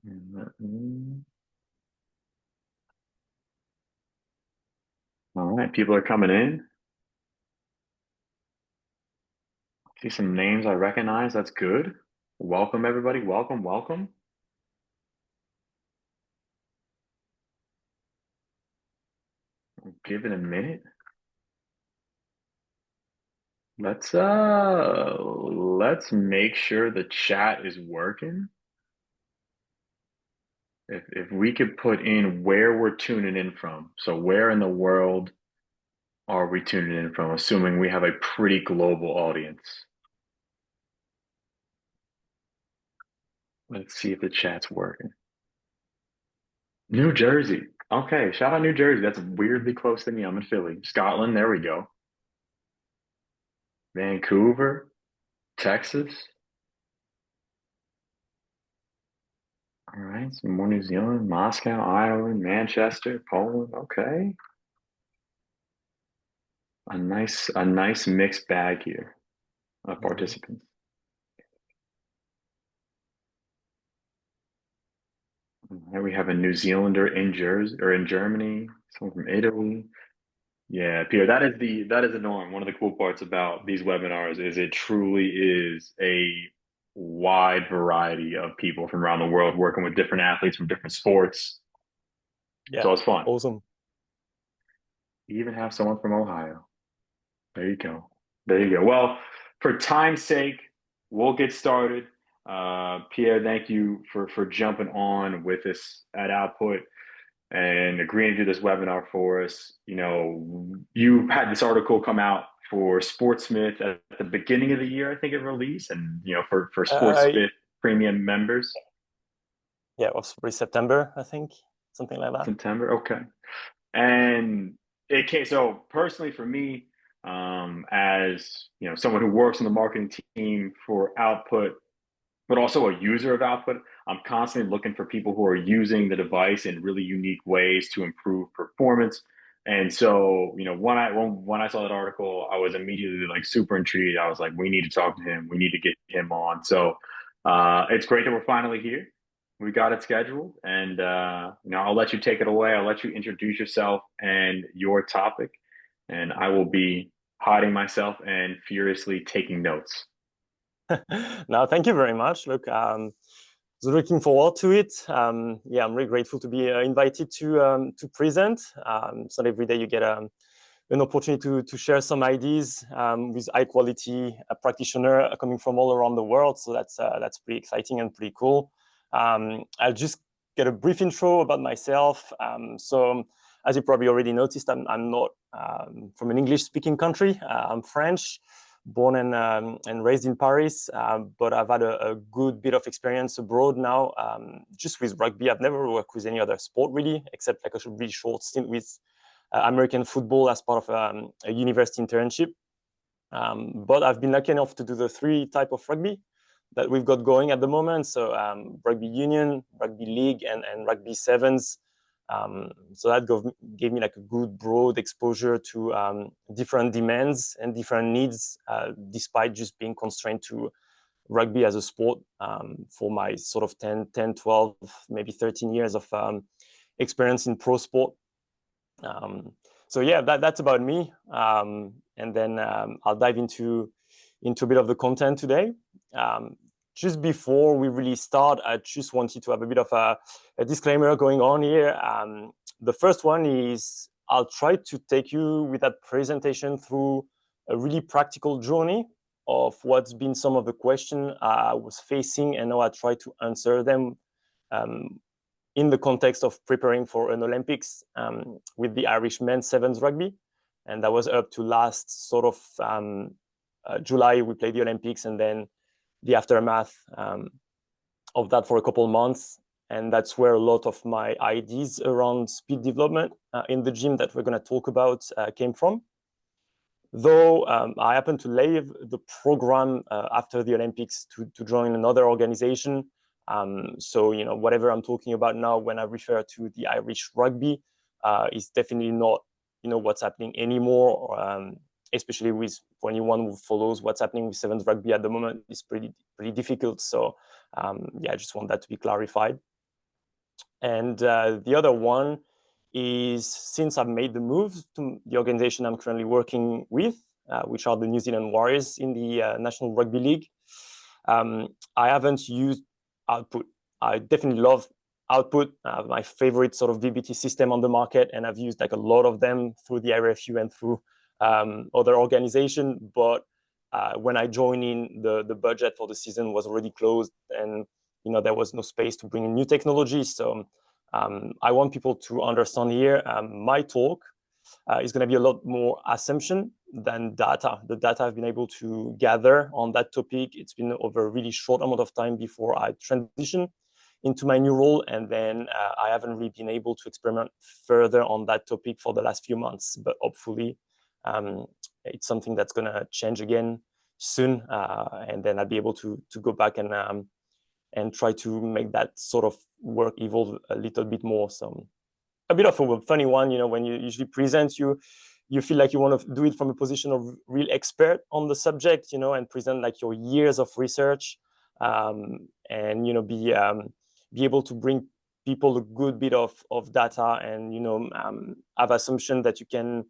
All right, people are coming in. See some names I recognize. That's good. Welcome, everybody. Welcome, welcome. Give it a minute. Let's make sure the chat is working. If we could put in where we're tuning in from. So where in the world are we tuning in from, assuming we have a pretty global audience? Let's see if the chat's working. New Jersey. Okay, shout out New Jersey. That's weirdly close to me. I'm in Philly. Scotland, there we go. Vancouver, Texas. All right, some more New Zealand, Moscow, Ireland, Manchester, Poland. Okay. A nice mixed bag here of Mhm. participants. All we have a New Zealander in Jersey or in Germany, someone from Italy. Yeah, Pierre, that is the norm. One of the cool parts about these webinars is it truly is a wide variety of people from around the world working with different athletes from different sports. Yeah, So it's fun. awesome. You even have someone from Ohio. There you go. There you go. Well, for time's sake, we'll get started. Pierre, thank you for jumping on with us at Output and agreeing to do this webinar for us. You know, you had this article come out for Sportsmith at the beginning of the year, I think it released, and you know, for Uh, Sportsmith premium members, yeah, it was probably September, I think, something like that. September. Okay. And it came, so personally for me, as you know, someone who works on the marketing team for Output, but also a user of Output, I'm constantly looking for people who are using the device in really unique ways to improve performance. And so, you know, when I saw that article, I was immediately like super intrigued. I was like, we need to talk to him. We need to get him on. So it's great that we're finally here. We got it scheduled, and you know, I'll let you take it away. I'll let you introduce yourself and your topic, and I will be hiding myself and furiously taking notes. No, thank you very much. Look, so looking forward to it. Yeah, I'm really grateful to be invited to present. It's not every day you get an opportunity to share some ideas with high quality practitioner coming from all around the world. So that's pretty exciting and pretty cool. I'll just get a brief intro about myself. So as you probably already noticed, I'm not from an English speaking country. I'm French, born and raised in Paris, but I've had a good bit of experience abroad now, just with rugby. I've never worked with any other sport really, except like a really short stint with American football as part of a university internship. But I've been lucky enough to do the three type of rugby that we've got going at the moment. So rugby union, rugby league, and rugby sevens. So that gave me like a good broad exposure to different demands and different needs, despite just being constrained to rugby as a sport for my sort of 10, 12, maybe 13 years of experience in pro sport. So yeah, that's about me. And then I'll dive into a bit of the content today. Just before we really start, I just wanted to have a bit of a disclaimer going on here. The first one is I'll try to take you with that presentation through a really practical journey of what's been some of the questions I was facing and how I try to answer them um, in the context of preparing for an Olympics with the Irish men's sevens rugby. And that was up to last sort of July, we played the Olympics, and then the aftermath of that for a couple of months. And that's where a lot of my ideas around speed development in the gym that we're going to talk about came from. Though I happened to leave the program after the Olympics to join another organization. So, you know, whatever I'm talking about now when I refer to the Irish rugby is definitely not, you know, what's happening anymore, especially with for anyone who follows what's happening with sevens rugby at the moment is pretty difficult. So, yeah, I just want that to be clarified. And the other one is, since I've made the move to the organization I'm currently working with, which are the New Zealand Warriors in the National Rugby League, I haven't used Output. I definitely love Output, my favorite sort of VBT system on the market, and I've used like a lot of them through the RFU and through other organizations. But when I joined in, the budget for the season was already closed, and there was no space to bring in new technology. So I want people to understand here, my talk is going to be a lot more assumption than data. The data I've been able to gather on that topic, it's been over a really short amount of time before I transition into my new role. And then I haven't really been able to experiment further on that topic for the last few months. But hopefully it's something that's going to change again soon. And then I'll be able to go back and try to make that sort of work evolve a little bit more. So a bit of a funny one, when you usually present, you feel like you want to do it from a position of real expert on the subject, and present like your years of research, and be able to bring people a good bit of data, and have assumption that you can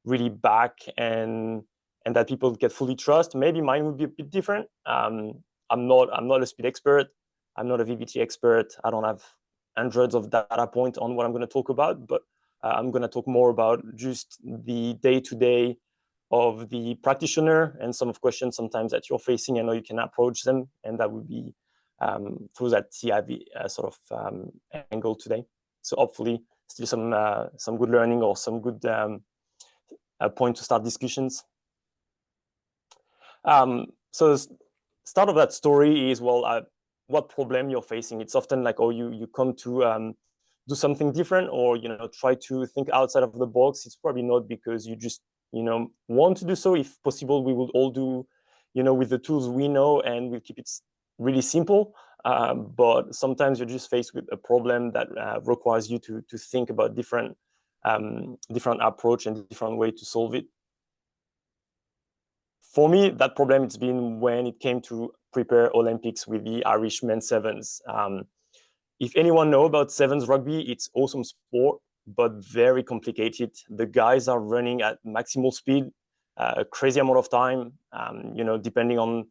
really back, and that people get fully trust. Maybe mine would be a bit different. I'm not a speed expert. I'm not a VBT expert. I don't have hundreds of data points on what I'm going to talk about, but I'm going to talk more about just the day-to-day of the practitioner and some of questions sometimes that you're facing and how you can approach them. And that would be through that TIV sort of angle today. So hopefully still some good learning or some good point to start discussions. So start of that story is, well, what problem you're facing. It's often like, oh, you come to do something different, or try to think outside of the box. It's probably not because you just want to do so. If possible, we would all do with the tools we know, and we'll keep it really simple. But sometimes you're just faced with a problem that requires you to think about different approach and different way to solve it. For me, that problem, it's been when it came to prepare Olympics with the Irish men's sevens. If anyone know about sevens rugby, it's awesome sport, but very complicated. The guys are running at maximal speed, a crazy amount of time. Depending on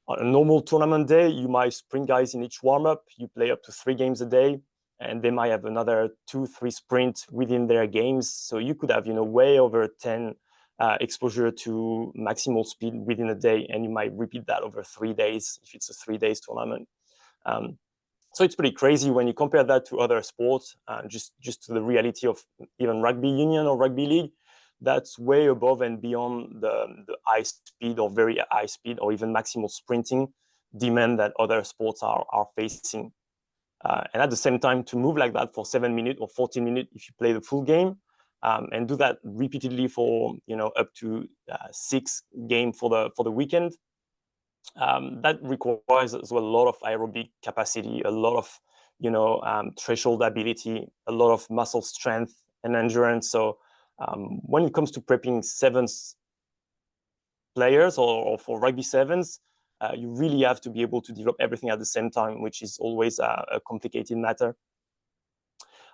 a normal tournament day, you might sprint guys in each warm-up. You play up to 3 games a day, and they might have another 2-3 sprints within their games. So you could have, way over 10 exposure to maximal speed within a day, and you might repeat that over 3 days if it's a 3 days tournament. So it's pretty crazy when you compare that to other sports, just to the reality of even rugby union or rugby league. That's way above and beyond the high speed or very high speed or even maximal sprinting demand that other sports are facing. And at the same time, to move like that for 7 minutes or 14 minutes if you play the full game, and do that repeatedly for up to 6 games for the weekend, that requires as well a lot of aerobic capacity, a lot of threshold ability, a lot of muscle strength and endurance. So when it comes to prepping sevens players or for rugby sevens, you really have to be able to develop everything at the same time, which is always a complicated matter.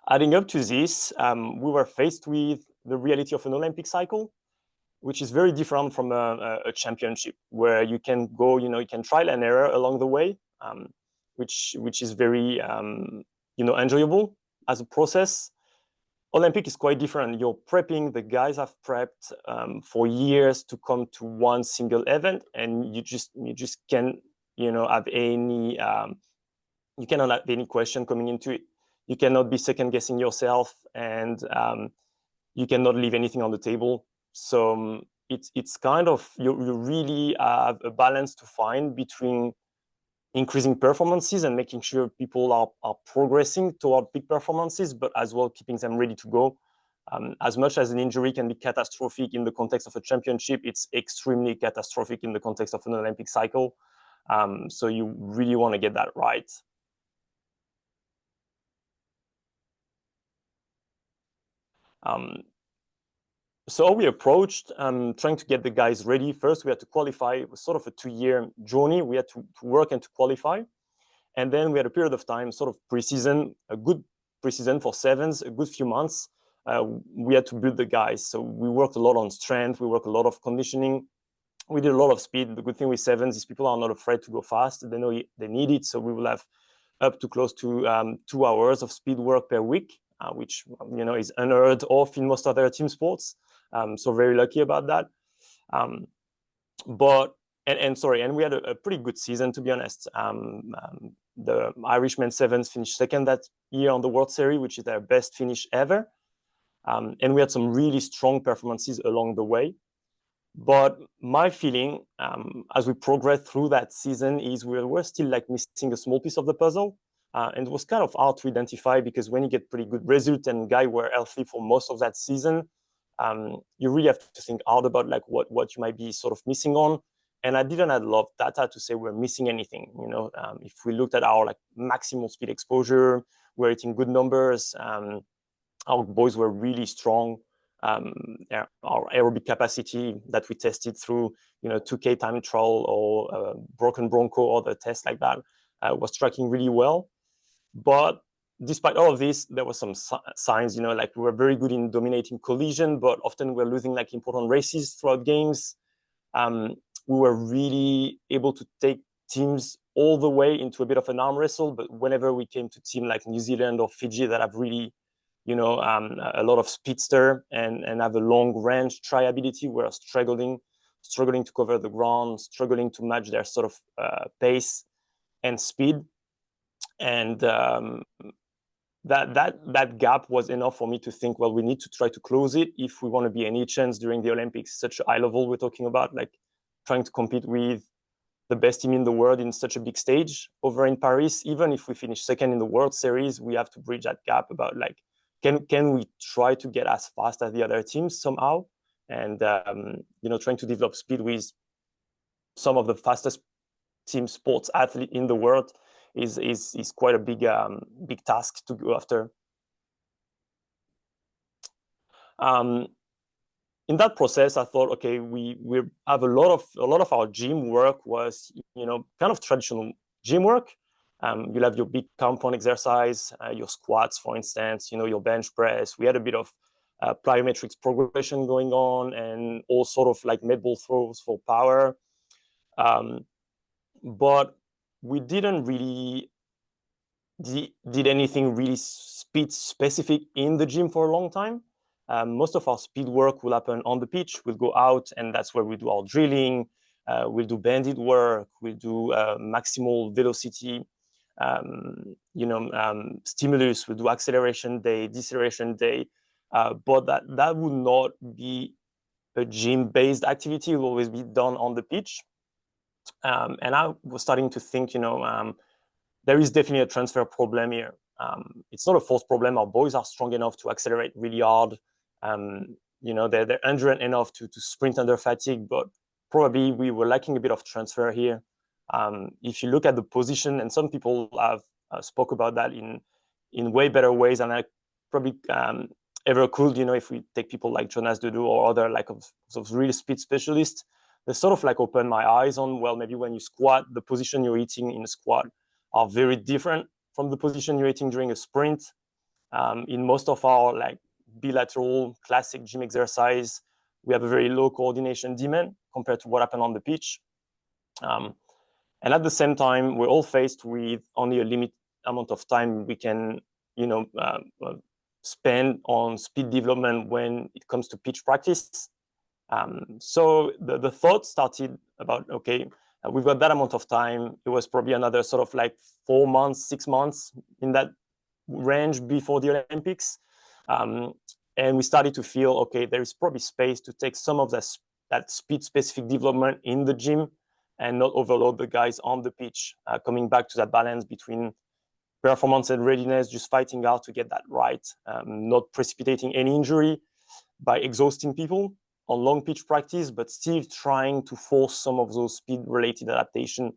Adding up to this, we were faced with the reality of an Olympic cycle, which is very different from a championship, where you can go, you can trial and error along the way, which is very, enjoyable as a process. Olympic is quite different. You're prepping, the guys have prepped for years to come to one single event, and you just can't, have any, you cannot have any question coming into it. You cannot be second guessing yourself, and you cannot leave anything on the table. So it's kind of, you really have a balance to find between increasing performances and making sure people are progressing toward peak performances, but as well keeping them ready to go. As much as an injury can be catastrophic in the context of a championship, it's extremely catastrophic in the context of an Olympic cycle. So you really want to get that right. So we approached trying to get the guys ready. First, we had to qualify. It was sort of a 2-year journey. We had to work and to qualify. And then we had a period of time, sort of pre-season, a good preseason for sevens, a good few months, we had to build the guys. So we worked a lot on strength. We worked a lot of conditioning. We did a lot of speed. The good thing with sevens is people are not afraid to go fast. They know they need it. So we will have up to close to 2 hours of speed work per week, which is unheard of in most other team sports. So very lucky about that. And we had a pretty good season, to be honest. The Irishman Sevens finished second that year on the World Series, which is their best finish ever. And we had some really strong performances along the way. But my feeling, as we progressed through that season, is we were still like missing a small piece of the puzzle. And it was kind of hard to identify, because when you get pretty good results and guys were healthy for most of that season, you really have to think hard about like what you might be sort of missing on. And I didn't have a lot of data to say we're missing anything. If we looked at our like maximal speed exposure, we're hitting good numbers. Our boys were really strong. Our aerobic capacity that we tested through 2K time trial or broken bronco or the tests like that was tracking really well. But despite all of this, there were some signs, like we were very good in dominating collision, but often we're losing like important races throughout games. We were really able to take teams all the way into a bit of an arm wrestle, but whenever we came to team like New Zealand or Fiji that have really a lot of speedster and have a long range try ability, we're struggling to cover the ground, struggling to match their sort of pace and speed. And that gap was enough for me to think, well, we need to try to close it if we want to be any chance during the Olympics. Such a high level we're talking about, like trying to compete with the best team in the world in such a big stage over in Paris. Even if we finish second in the World Series, we have to bridge that gap about like, can we try to get as fast as the other teams somehow? And trying to develop speed with some of the fastest team sports athlete in the world is quite a big task to go after. In that process, I thought, okay, we have a lot of our gym work was kind of traditional gym work. You'll have your big compound exercise, your squats, for instance, your bench press. We had a bit of plyometrics progression going on, and all sort of like med ball throws for power. But we didn't really did anything really speed specific in the gym for a long time. Most of our speed work will happen on the pitch. We'll go out, and that's where we do our drilling. We'll do banded work. We'll do maximal velocity, stimulus. We'll do acceleration day, deceleration day. But that would not be a gym-based activity. It will always be done on the pitch. And I was starting to think, there is definitely a transfer problem here. It's not a force problem. Our boys are strong enough to accelerate really hard. They're endurant enough to sprint under fatigue, but probably we were lacking a bit of transfer here. If you look at the position, and some people have spoke about that in way better ways than I probably ever could. If we take people like Jonas Dudu or other like of really speed specialists, they sort of like opened my eyes on, well, maybe when you squat, the position you're eating in a squat are very different from the position you're eating during a sprint. In most of our like bilateral classic gym exercise, we have a very low coordination demand compared to what happened on the pitch. And at the same time, we're all faced with only a limited amount of time we can, spend on speed development when it comes to pitch practice. So the thought started about, okay, we've got that amount of time. It was probably another sort of like 4 months, 6 months in that range before the Olympics. And we started to feel, okay, there is probably space to take some of that speed-specific development in the gym and not overload the guys on the pitch, coming back to that balance between performance and readiness, just fighting out to get that right, not precipitating any injury by exhausting people on long pitch practice, but still trying to force some of those speed-related adaptation.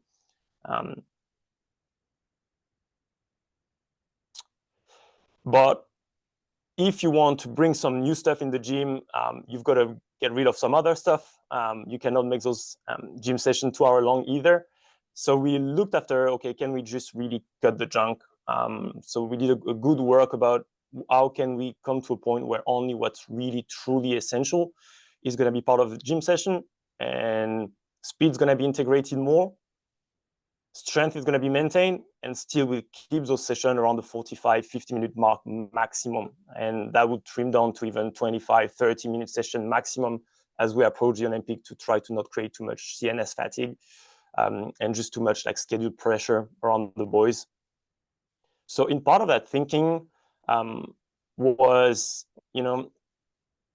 But if you want to bring some new stuff in the gym, you've got to get rid of some other stuff. You cannot make those gym sessions 2 hours long either. So we looked after, okay, can we just really cut the junk So we did a good work about how can we come to a point where only what's really truly essential is going to be part of the gym session, and speed's going to be integrated more, strength is going to be maintained, and still we keep those sessions around the 45-50 minute mark maximum, and that would trim down to even 25-30 minute session maximum as we approach the Olympic, to try to not create too much CNS fatigue and just too much like scheduled pressure around the boys. So in part of that thinking was,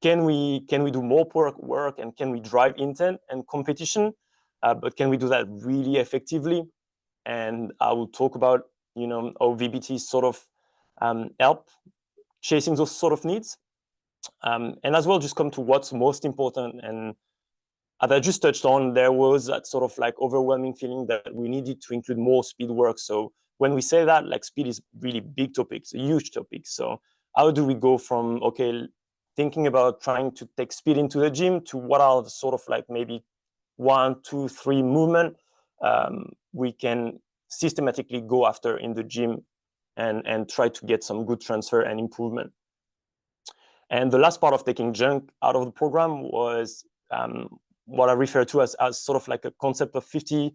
can we do more work and can we drive intent and competition, but can we do that really effectively? And I will talk about, how VBT sort of help chasing those sort of needs, and as well just come to what's most important. And as I just touched on, there was that sort of like overwhelming feeling that we needed to include more speed work. So when we say that, like, speed is really big topic, it's a huge topic. So how do we go from, okay, thinking about trying to take speed into the gym, to what are the sort of like maybe 1, 2, 3 movement we can systematically go after in the gym and try to get some good transfer and improvement. And the last part of taking junk out of the program was what I refer to as sort of like a concept of 50%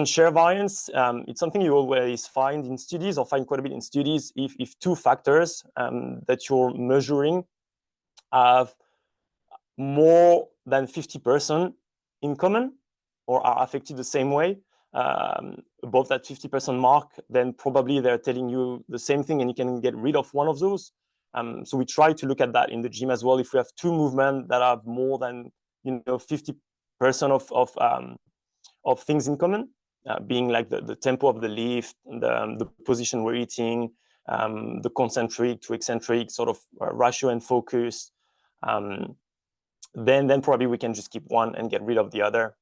share variance. It's something you always find in studies, or find quite a bit in studies, if 2 factors that you're measuring have more than 50% in common, or are affected the same way, above that 50% mark, then probably they're telling you the same thing and you can get rid of one of those. So we try to look at that in the gym as well. If we have 2 movements that have more than 50% of things in common, being like the tempo of the lift, the position we're eating, the concentric to eccentric sort of ratio and focus, then probably we can just keep one and get rid of the other.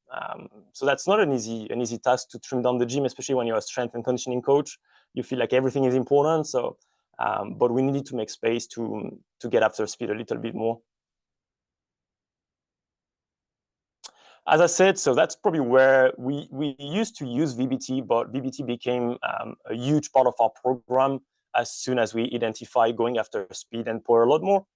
So that's not an easy task to trim down the gym, especially when you're a strength and conditioning coach. You feel like everything is important. So, but we needed to make space to get after speed a little bit more. As I said, so that's probably where we used to use VBT, but VBT became a huge part of our program as soon as we identified going after speed and power a lot more.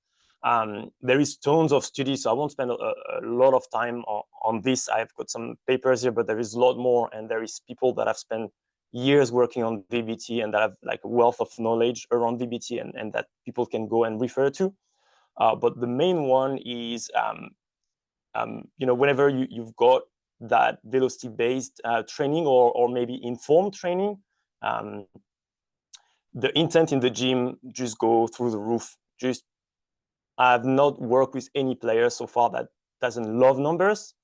There is tons of studies, so I won't spend a lot of time on this. I've got some papers here, but there is a lot more, and there is people that have spent years working on VBT and that have like a wealth of knowledge around VBT and that people can go and refer to. But the main one is, whenever you've got that velocity-based training or maybe informed training, the intent in the gym just go through the roof. I've not worked with any player so far that doesn't love numbers.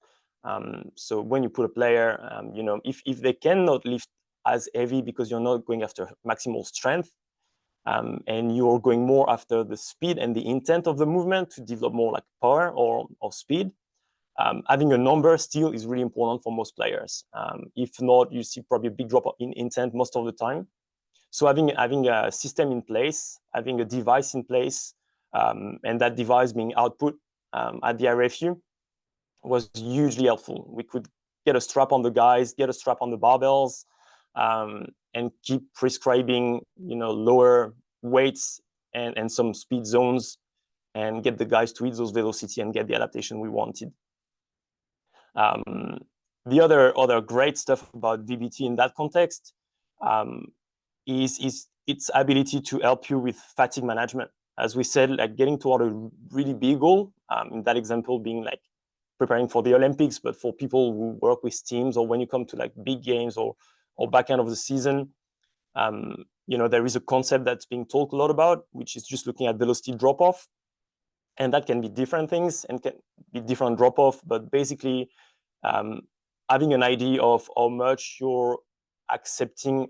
So when you put a player, if they cannot lift as heavy because you're not going after maximal strength, and you're going more after the speed and the intent of the movement to develop more like power or speed, having a number still is really important for most players. If not, you see probably a big drop in intent most of the time. So having a system in place, having a device in place, and that device being output at the RFU was hugely helpful. We could get a strap on the guys, get a strap on the barbells, and keep prescribing, lower weights and some speed zones, and get the guys to hit those velocity and get the adaptation we wanted. The other great stuff about VBT in that context is its ability to help you with fatigue management. As we said, like getting toward a really big goal, in that example being like preparing for the Olympics, but for people who work with teams, or when you come to like big games or back end of the season, there is a concept that's being talked a lot about, which is just looking at velocity drop-off. And that can be different things and can be different drop-off, but basically having an idea of how much you're accepting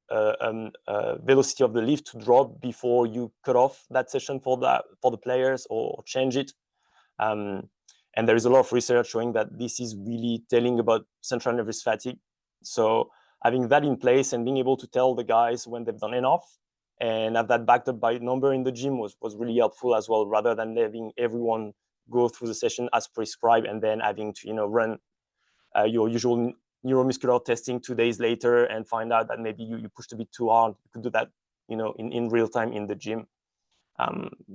velocity of the lift to drop before you cut off that session for the players or change it. And there is a lot of research showing that this is really telling about central nervous fatigue. So having that in place and being able to tell the guys when they've done enough and have that backed up by number in the gym was really helpful as well, rather than letting everyone go through the session as prescribed and then having to run your usual neuromuscular testing 2 days later and find out that maybe you pushed a bit too hard. You could do that, in real time in the gym.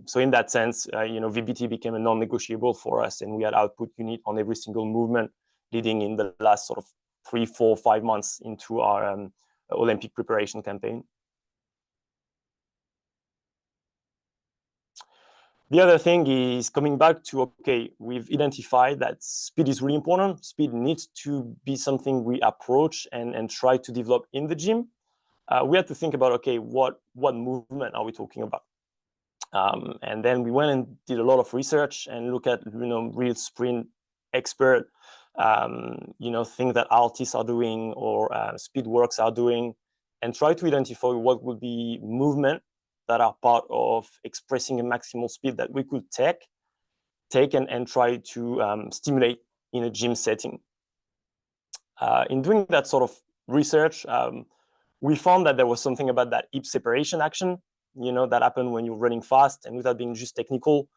So in that sense, VBT became a non-negotiable for us, and we had output unit on every single movement leading in the last sort of 3, 4, 5 months into our Olympic preparation campaign. The other thing is coming back to, okay, we've identified that speed is really important. Speed needs to be something we approach and try to develop in the gym. We had to think about, okay, what movement are we talking about? And then we went and did a lot of research and look at, real sprint expert, things that artists are doing or speed works are doing, and try to identify what would be movement that are part of expressing a maximal speed that we could take and try to stimulate in a gym setting. In doing that sort of research, we found that there was something about that hip separation action, that happened when you're running fast, and without being just technical,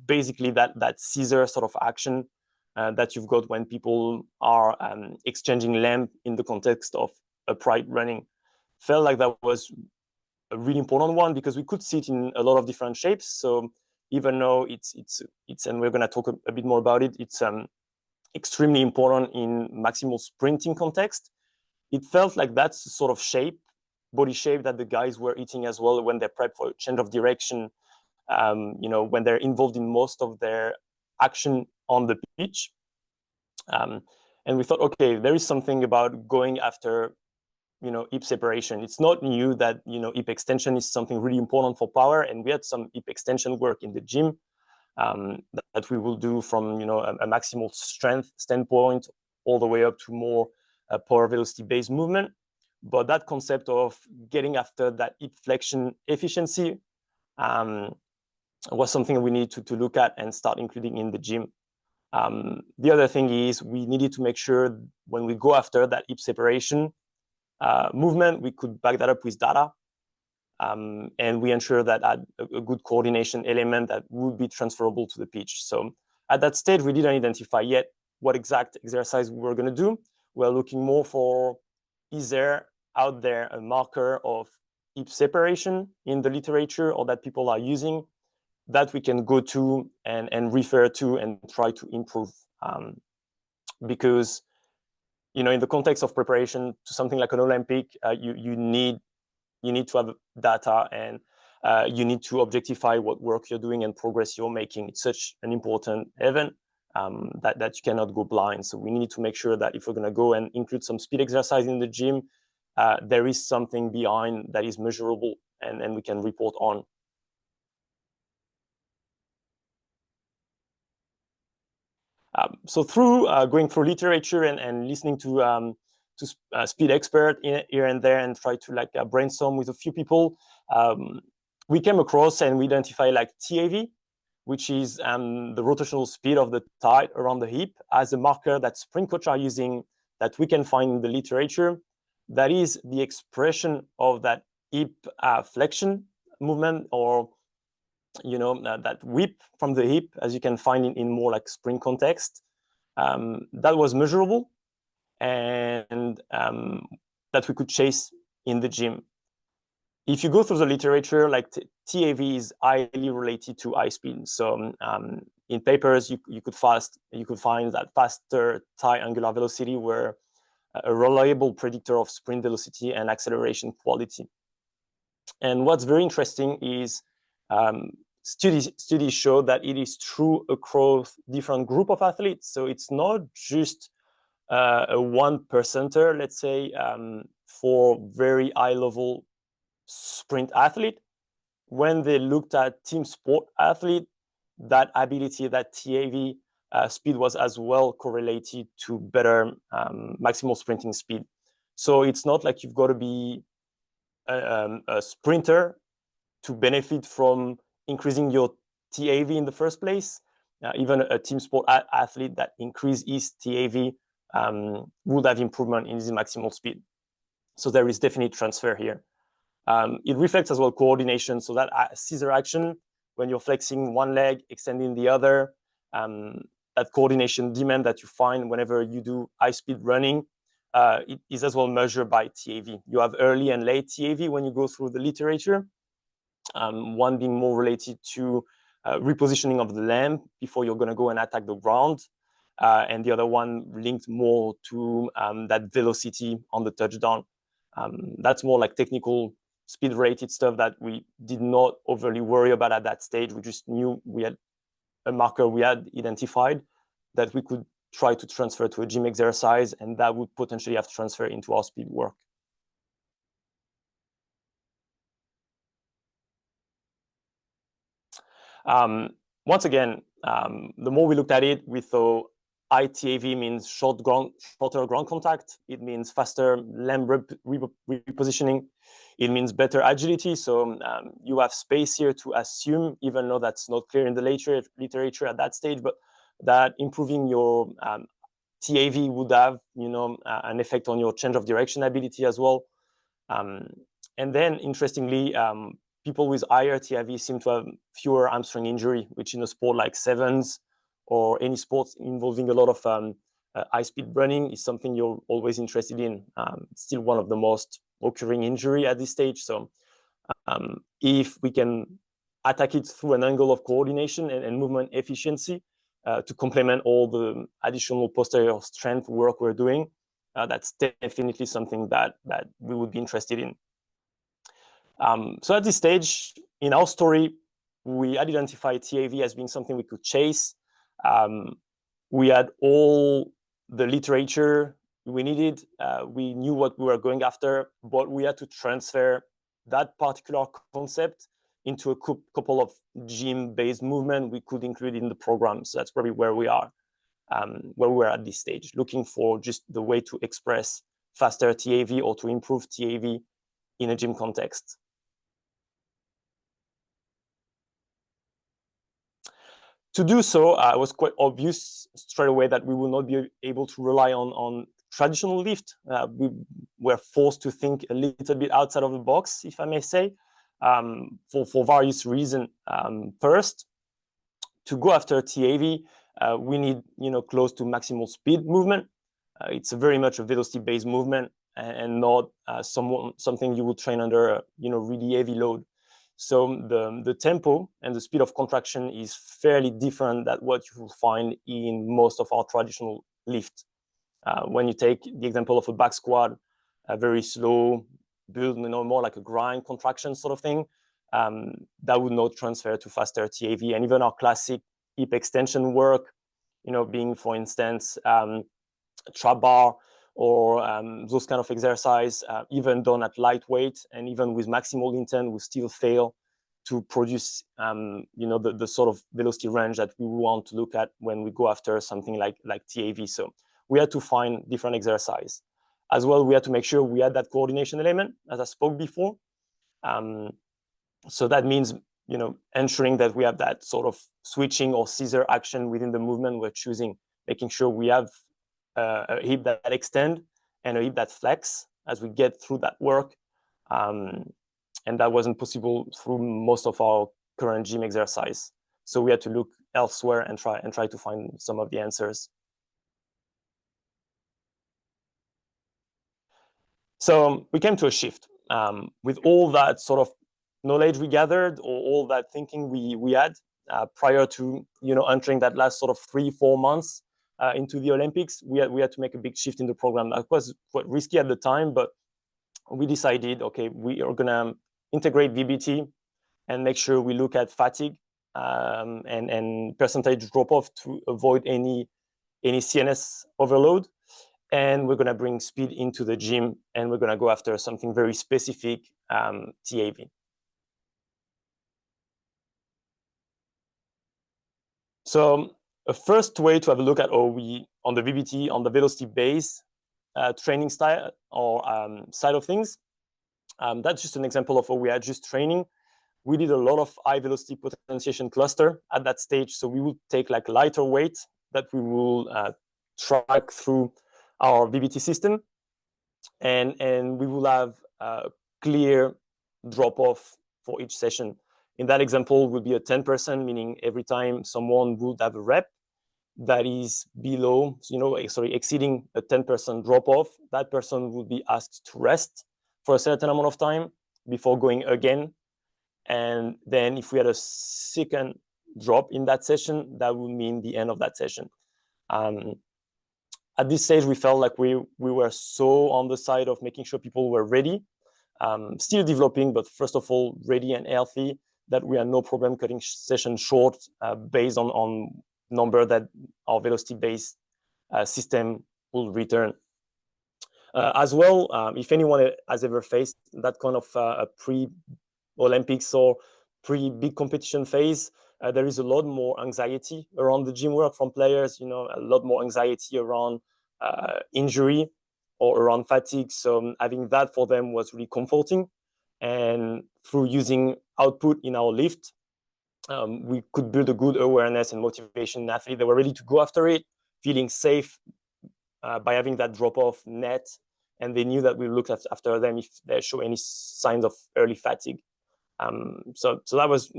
basically that scissor sort of action that you've got when people are exchanging lamp in the context of upright running, felt like that was a really important one because we could see it in a lot of different shapes. So even though it's and we're going to talk a bit more about it, it's extremely important in maximal sprinting context. It felt like that's the sort of body shape that the guys were eating as well when they prep for a change of direction, when they're involved in most of their action on the pitch. And we thought, okay, there is something about going after hip separation. It's not new that hip extension is something really important for power, and we had some hip extension work in the gym that we will do from a maximal strength standpoint all the way up to more power velocity based movement. But that concept of getting after that hip flexion efficiency was something we need to look at and start including in the gym. The other thing is we needed to make sure when we go after that hip separation movement, we could back that up with data. And we ensure that had a good coordination element that would be transferable to the pitch. So at that stage, we didn't identify yet what exact exercise we were going to do. We're looking more for, is there out there a marker of hip separation in the literature or that people are using that we can go to and refer to and try to improve? Because in the context of preparation to something like an Olympic, you need to have data, and you need to objectify what work you're doing and progress you're making. It's such an important event that you cannot go blind. So we need to make sure that if we're going to go and include some speed exercise in the gym, there is something behind that is measurable and we can report on. So through going through literature and listening to speed expert here and there and try to brainstorm with a few people, we came across and we identified TAV, which is the rotational speed of the thigh around the hip, as a marker that sprint coach are using that we can find in the literature. That is the expression of that hip flexion movement, or that whip from the hip, as you can find in more sprint context. That was measurable and that we could chase in the gym. If you go through the literature, TAV is highly related to high speed. So in papers, you could find that faster thigh angular velocity were a reliable predictor of sprint velocity and acceleration quality. And what's very interesting is studies show that it is true across different group of athletes. So it's not just a 1%er, let's say, for very high level sprint athlete. When they looked at team sport athlete, that ability, that TAV speed was as well correlated to better maximal sprinting speed. So it's not like you've got to be a sprinter to benefit from increasing your TAV in the first place. Even a team sport athlete that increased his TAV would have improvement in his maximal speed. So there is definite transfer here. It reflects as well coordination. So that scissor action, when you're flexing one leg, extending the other, that coordination demand that you find whenever you do high-speed running, it is as well measured by TAV. You have early and late TAV when you go through the literature, one being more related to repositioning of the lamb before you're going to go and attack the ground, and the other one linked more to that velocity on the touchdown. That's more like technical speed-rated stuff that we did not overly worry about at that stage. We just knew we had a marker we had identified that we could try to transfer to a gym exercise, and that would potentially have transfer into our speed work. Once again, the more we looked at it, we thought ITAV means shorter ground contact. It means faster lamb repositioning. It means better agility. So you have space here to assume, even though that's not clear in the literature at that stage, but that improving your TAV would have, an effect on your change of direction ability as well. And then, interestingly, people with higher TAV seem to have fewer hamstring injury, which in a sport like sevens or any sports involving a lot of high-speed running is something you're always interested in. It's still one of the most occurring injury at this stage. So if we can attack it through an angle of coordination and movement efficiency to complement all the additional posterior strength work we're doing, that's definitely something that we would be interested in. So at this stage in our story, we had identified TAV as being something we could chase. We had all the literature we needed. We knew what we were going after, but we had to transfer that particular concept into a couple of gym-based movement we could include in the program. So that's probably where we are at this stage, looking for just the way to express faster TAV or to improve TAV in a gym context. To do so, it was quite obvious straight away that we will not be able to rely on traditional lift. We were forced to think a little bit outside of the box, if I may say, for various reasons. First, to go after TAV, we need close to maximal speed movement. It's very much a velocity-based movement and not something you would train under really heavy load. So the tempo and the speed of contraction is fairly different than what you will find in most of our traditional lift. When you take the example of a back squat, a very slow build, more like a grind contraction sort of thing, that would not transfer to faster TAV. And even our classic hip extension work, being, for instance, trap bar or those kind of exercise, even done at lightweight and even with maximal intent, will still fail to produce, the sort of velocity range that we want to look at when we go after something like TAV. So we had to find different exercise. As well, we had to make sure we had that coordination element, as I spoke before. So that means, ensuring that we have that sort of switching or scissor action within the movement we're choosing, making sure we have a hip that extend and a hip that flex as we get through that work. And that wasn't possible through most of our current gym exercise. So we had to look elsewhere and try to find some of the answers. So we came to a shift with all that sort of knowledge we gathered, or all that thinking we had prior to entering that last sort of 3-4 months into the Olympics. We had to make a big shift in the program. That was quite risky at the time, but we decided, okay, we are gonna integrate VBT and make sure we look at fatigue and percentage drop off to avoid any CNS overload. And we're gonna bring speed into the gym, and we're gonna go after something very specific, TAV. So a first way to have a look at on the VBT, on the velocity base training style or side of things, that's just an example of how we are just training. We did a lot of high velocity potentiation cluster at that stage. So we would take like lighter weight that we will track through our VBT system, and we will have a clear drop off for each session. In that example, would be a 10%, meaning every time someone would have a rep, that is below, exceeding a 10% drop off, that person would be asked to rest for a certain amount of time before going again. And then if we had a second drop in that session, that would mean the end of that session. At this stage, we felt like we were so on the side of making sure people were ready, still developing, but first of all, ready and healthy, that we had no problem cutting sessions short based on number that our velocity-based system will return. As well, if anyone has ever faced that kind of a pre-Olympics or pre-big competition phase, there is a lot more anxiety around the gym work from players, a lot more anxiety around injury or around fatigue. So having that for them was really comforting. And through using output in our lift, we could build a good awareness and motivation in athletes. They were ready to go after it, feeling safe by having that drop-off net. And they knew that we looked after them if they show any signs of early fatigue. So that was,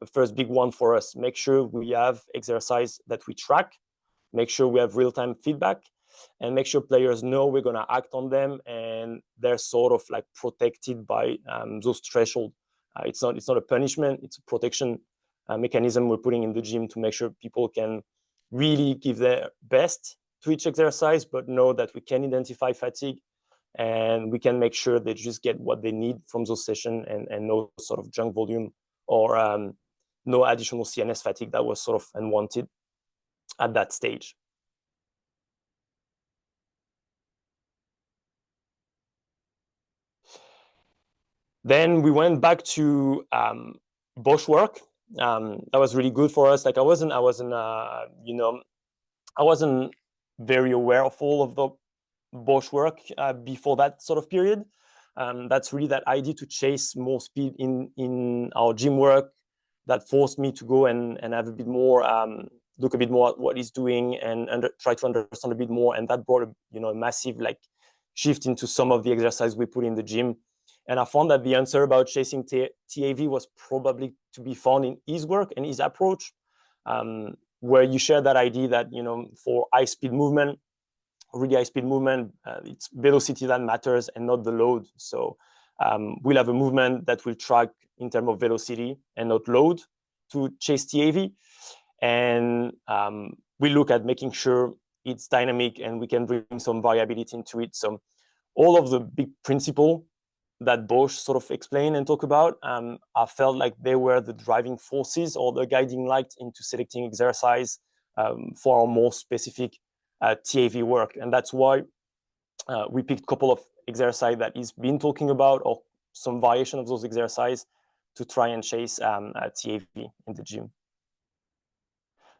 a first big one for us. Make sure we have exercise that we track, make sure we have real-time feedback, and make sure players know we're going to act on them and they're sort of like protected by those thresholds. It's not a punishment, it's a protection mechanism we're putting in the gym to make sure people can really give their best to each exercise, but know that we can identify fatigue and we can make sure they just get what they need from those sessions and no sort of junk volume or no additional CNS fatigue that was sort of unwanted at that stage. Then we went back to Bosch work. That was really good for us. Like I wasn't very aware of all of the Bosch work before that sort of period. That's really that idea to chase more speed in our gym work that forced me to go and have a bit more, look a bit more at what he's doing and try to understand a bit more. And that brought a massive like shift into some of the exercise we put in the gym. And I found that the answer about chasing TAV was probably to be found in his work and his approach, where you share that idea that, for high-speed movement, really high-speed movement, it's velocity that matters and not the load. So we'll have a movement that will track in terms of velocity and not load to chase TAV. And we look at making sure it's dynamic and we can bring some variability into it. So all of the big principles that Bosch sort of explained and talk about, I felt like they were the driving forces or the guiding light into selecting exercise for our more specific TAV work. And that's why we picked a couple of exercise that he's been talking about or some variation of those exercises to try and chase TAV in the gym.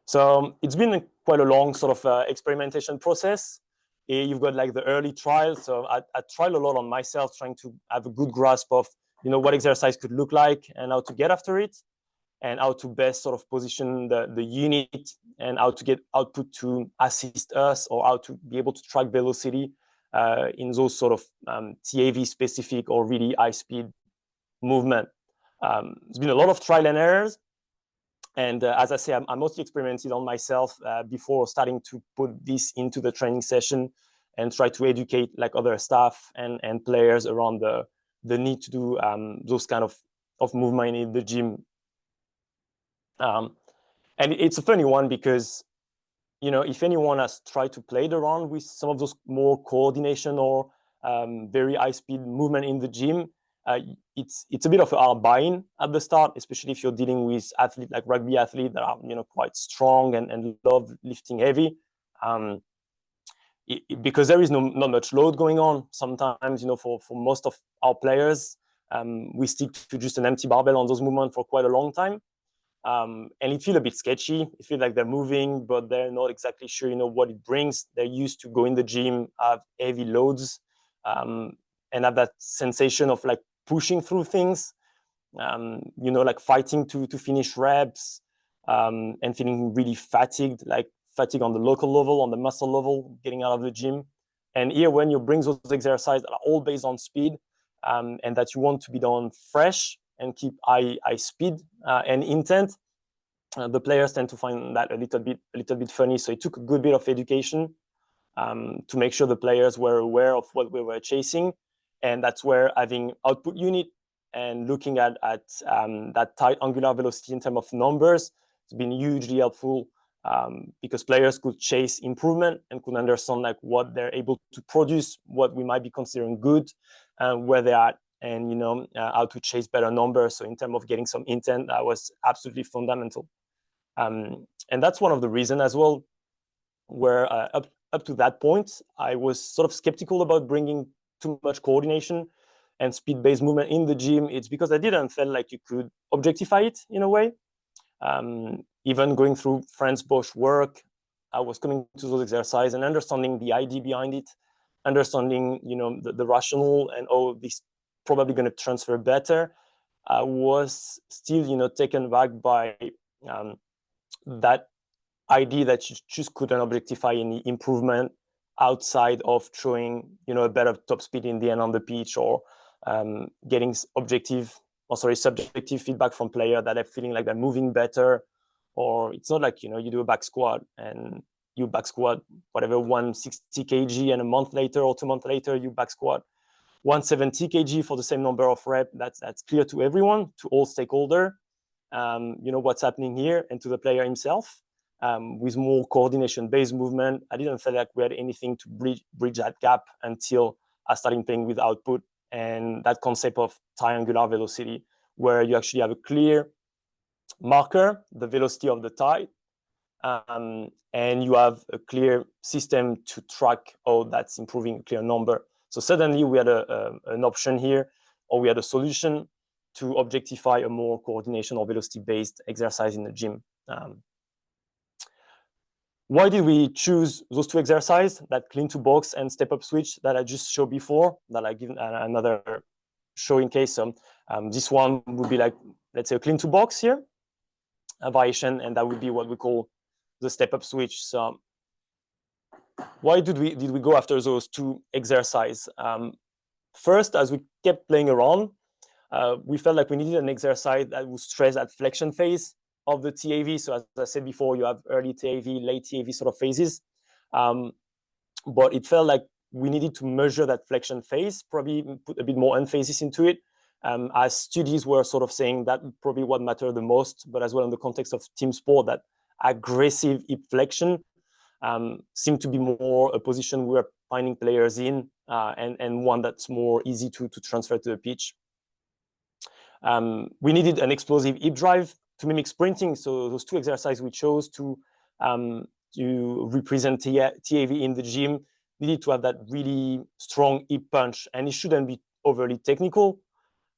So it's been quite a long sort of experimentation process. You've got like the early trial. So I tried a lot on myself, trying to have a good grasp of, what exercise could look like and how to get after it and how to best sort of position the unit and how to get output to assist us or how to be able to track velocity in those sort of TAV specific or really high speed movement. There's been a lot of trial and errors. And as I say, I mostly experimented on myself before starting to put this into the training session and try to educate like other staff and players around the need to do those kind of movement in the gym. And it's a funny one because, if anyone has tried to play around with some of those more coordination or very high speed movement in the gym, it's a bit of a hard buy-in at the start, especially if you're dealing with athletes like rugby athletes that are quite strong and love lifting heavy, because there is not much load going on. Sometimes for most of our players, we stick to just an empty barbell on those movements for quite a long time, and it feels a bit sketchy. It feels like they're moving, but they're not exactly sure what it brings. They're used to go in the gym, have heavy loads, and have that sensation of like pushing through things, like fighting to finish reps, and feeling really fatigued, like fatigue on the local level, on the muscle level, getting out of the gym. And here, when you bring those exercises that are all based on speed, and that you want to be done fresh and keep high speed and intent, the players tend to find that a little bit funny. So it took a good bit of education to make sure the players were aware of what we were chasing. And that's where having output unit and looking at that tight angular velocity in terms of numbers has been hugely helpful, because players could chase improvement and could understand like what they're able to produce, what we might be considering good, where they're at, and how to chase better numbers. So in terms of getting some intent, that was absolutely fundamental. And that's one of the reasons as well, where up to that point, I was sort of skeptical about bringing too much coordination and speed-based movement in the gym. It's because I didn't feel like you could objectify it in a way. Even going through Frans Bosch work, I was coming to those exercises and understanding the idea behind it, understanding the rationale and this probably going to transfer better. I was still taken back by that idea that you just couldn't objectify any improvement outside of showing a better top speed in the end on the pitch, or getting subjective feedback from players that are feeling like they're moving better. Or it's not like you do a back squat and you back squat whatever 160 kg, and a month later or 2 months later you back squat 170 kg for the same number of reps. That's clear to everyone, to all stakeholders. What's happening here, and to the player himself. With more coordination-based movement, I didn't feel like we had anything to bridge that gap until I started playing with output and that concept of triangular velocity, where you actually have a clear marker, the velocity of the tie, and you have a clear system to track how that's improving a clear number. So suddenly we had an option here, or we had a solution to objectify a more coordination or velocity-based exercise in the gym. Why did we choose those two exercises, that clean to box and step up switch that I just showed before, that I give another show in case? This one would be like, let's say, a clean to box here, a variation, and that would be what we call the step up switch. So why did we go after those two exercises? First, as we kept playing around, we felt like we needed an exercise that would stress that flexion phase of the TAV. So as I said before, you have early TAV, late TAV sort of phases. But it felt like we needed to measure that flexion phase, probably put a bit more emphasis into it. As studies were sort of saying that probably what mattered the most, but as well in the context of team sport, that aggressive hip flexion seemed to be more a position we were finding players in, and one that's more easy to transfer to the pitch. We needed an explosive hip drive to mimic sprinting. So those two exercises we chose to represent TAV in the gym needed to have that really strong hip punch, and it shouldn't be overly technical.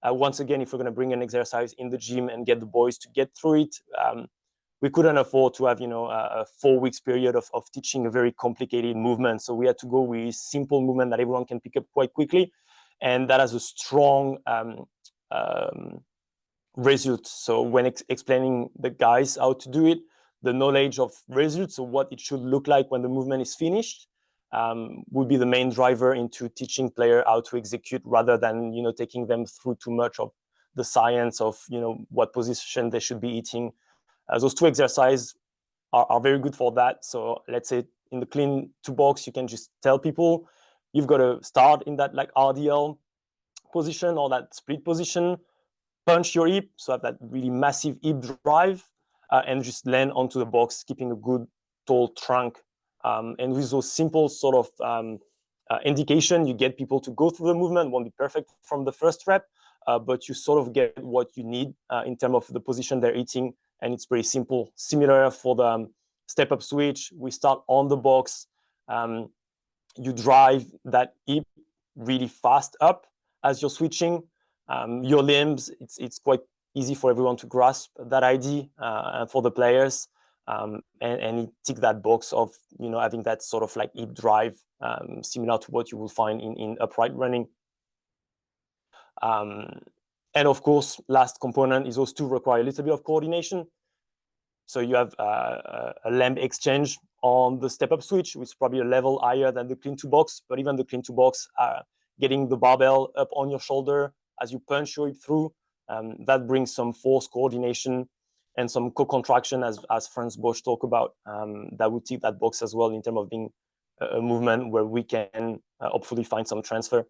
Once again, if we're going to bring an exercise in the gym and get the boys to get through it, we couldn't afford to have a 4 weeks period of teaching a very complicated movement. So we had to go with simple movement that everyone can pick up quite quickly, and that has a strong result. So when explaining the guys how to do it, the knowledge of results, so what it should look like when the movement is finished, would be the main driver into teaching player how to execute, rather than taking them through too much of the science of what position they should be eating. Those two exercises are very good for that. So let's say in the clean to box, you can just tell people you've got to start in that like RDL position or that split position, punch your hip, so have that really massive hip drive, and just land onto the box, keeping a good tall trunk. And with those simple sort of indication, you get people to go through the movement. Won't be perfect from the first rep, but you sort of get what you need in terms of the position they're eating, and it's pretty simple. Similar for the step up switch, we start on the box. You drive that hip really fast up as you're switching. Your limbs, it's quite easy for everyone to grasp that idea, and for the players, and it ticks that box of having that sort of like hip drive, similar to what you will find in upright running. And of course, last component is those two require a little bit of coordination. So you have a limb exchange on the step up switch, which is probably a level higher than the clean to box, but even the clean to box, getting the barbell up on your shoulder as you punch your hip through, that brings some force coordination. and some co-contraction, as Frans Bosch talked about, that would tick that box as well in terms of being a movement where we can hopefully find some transfer.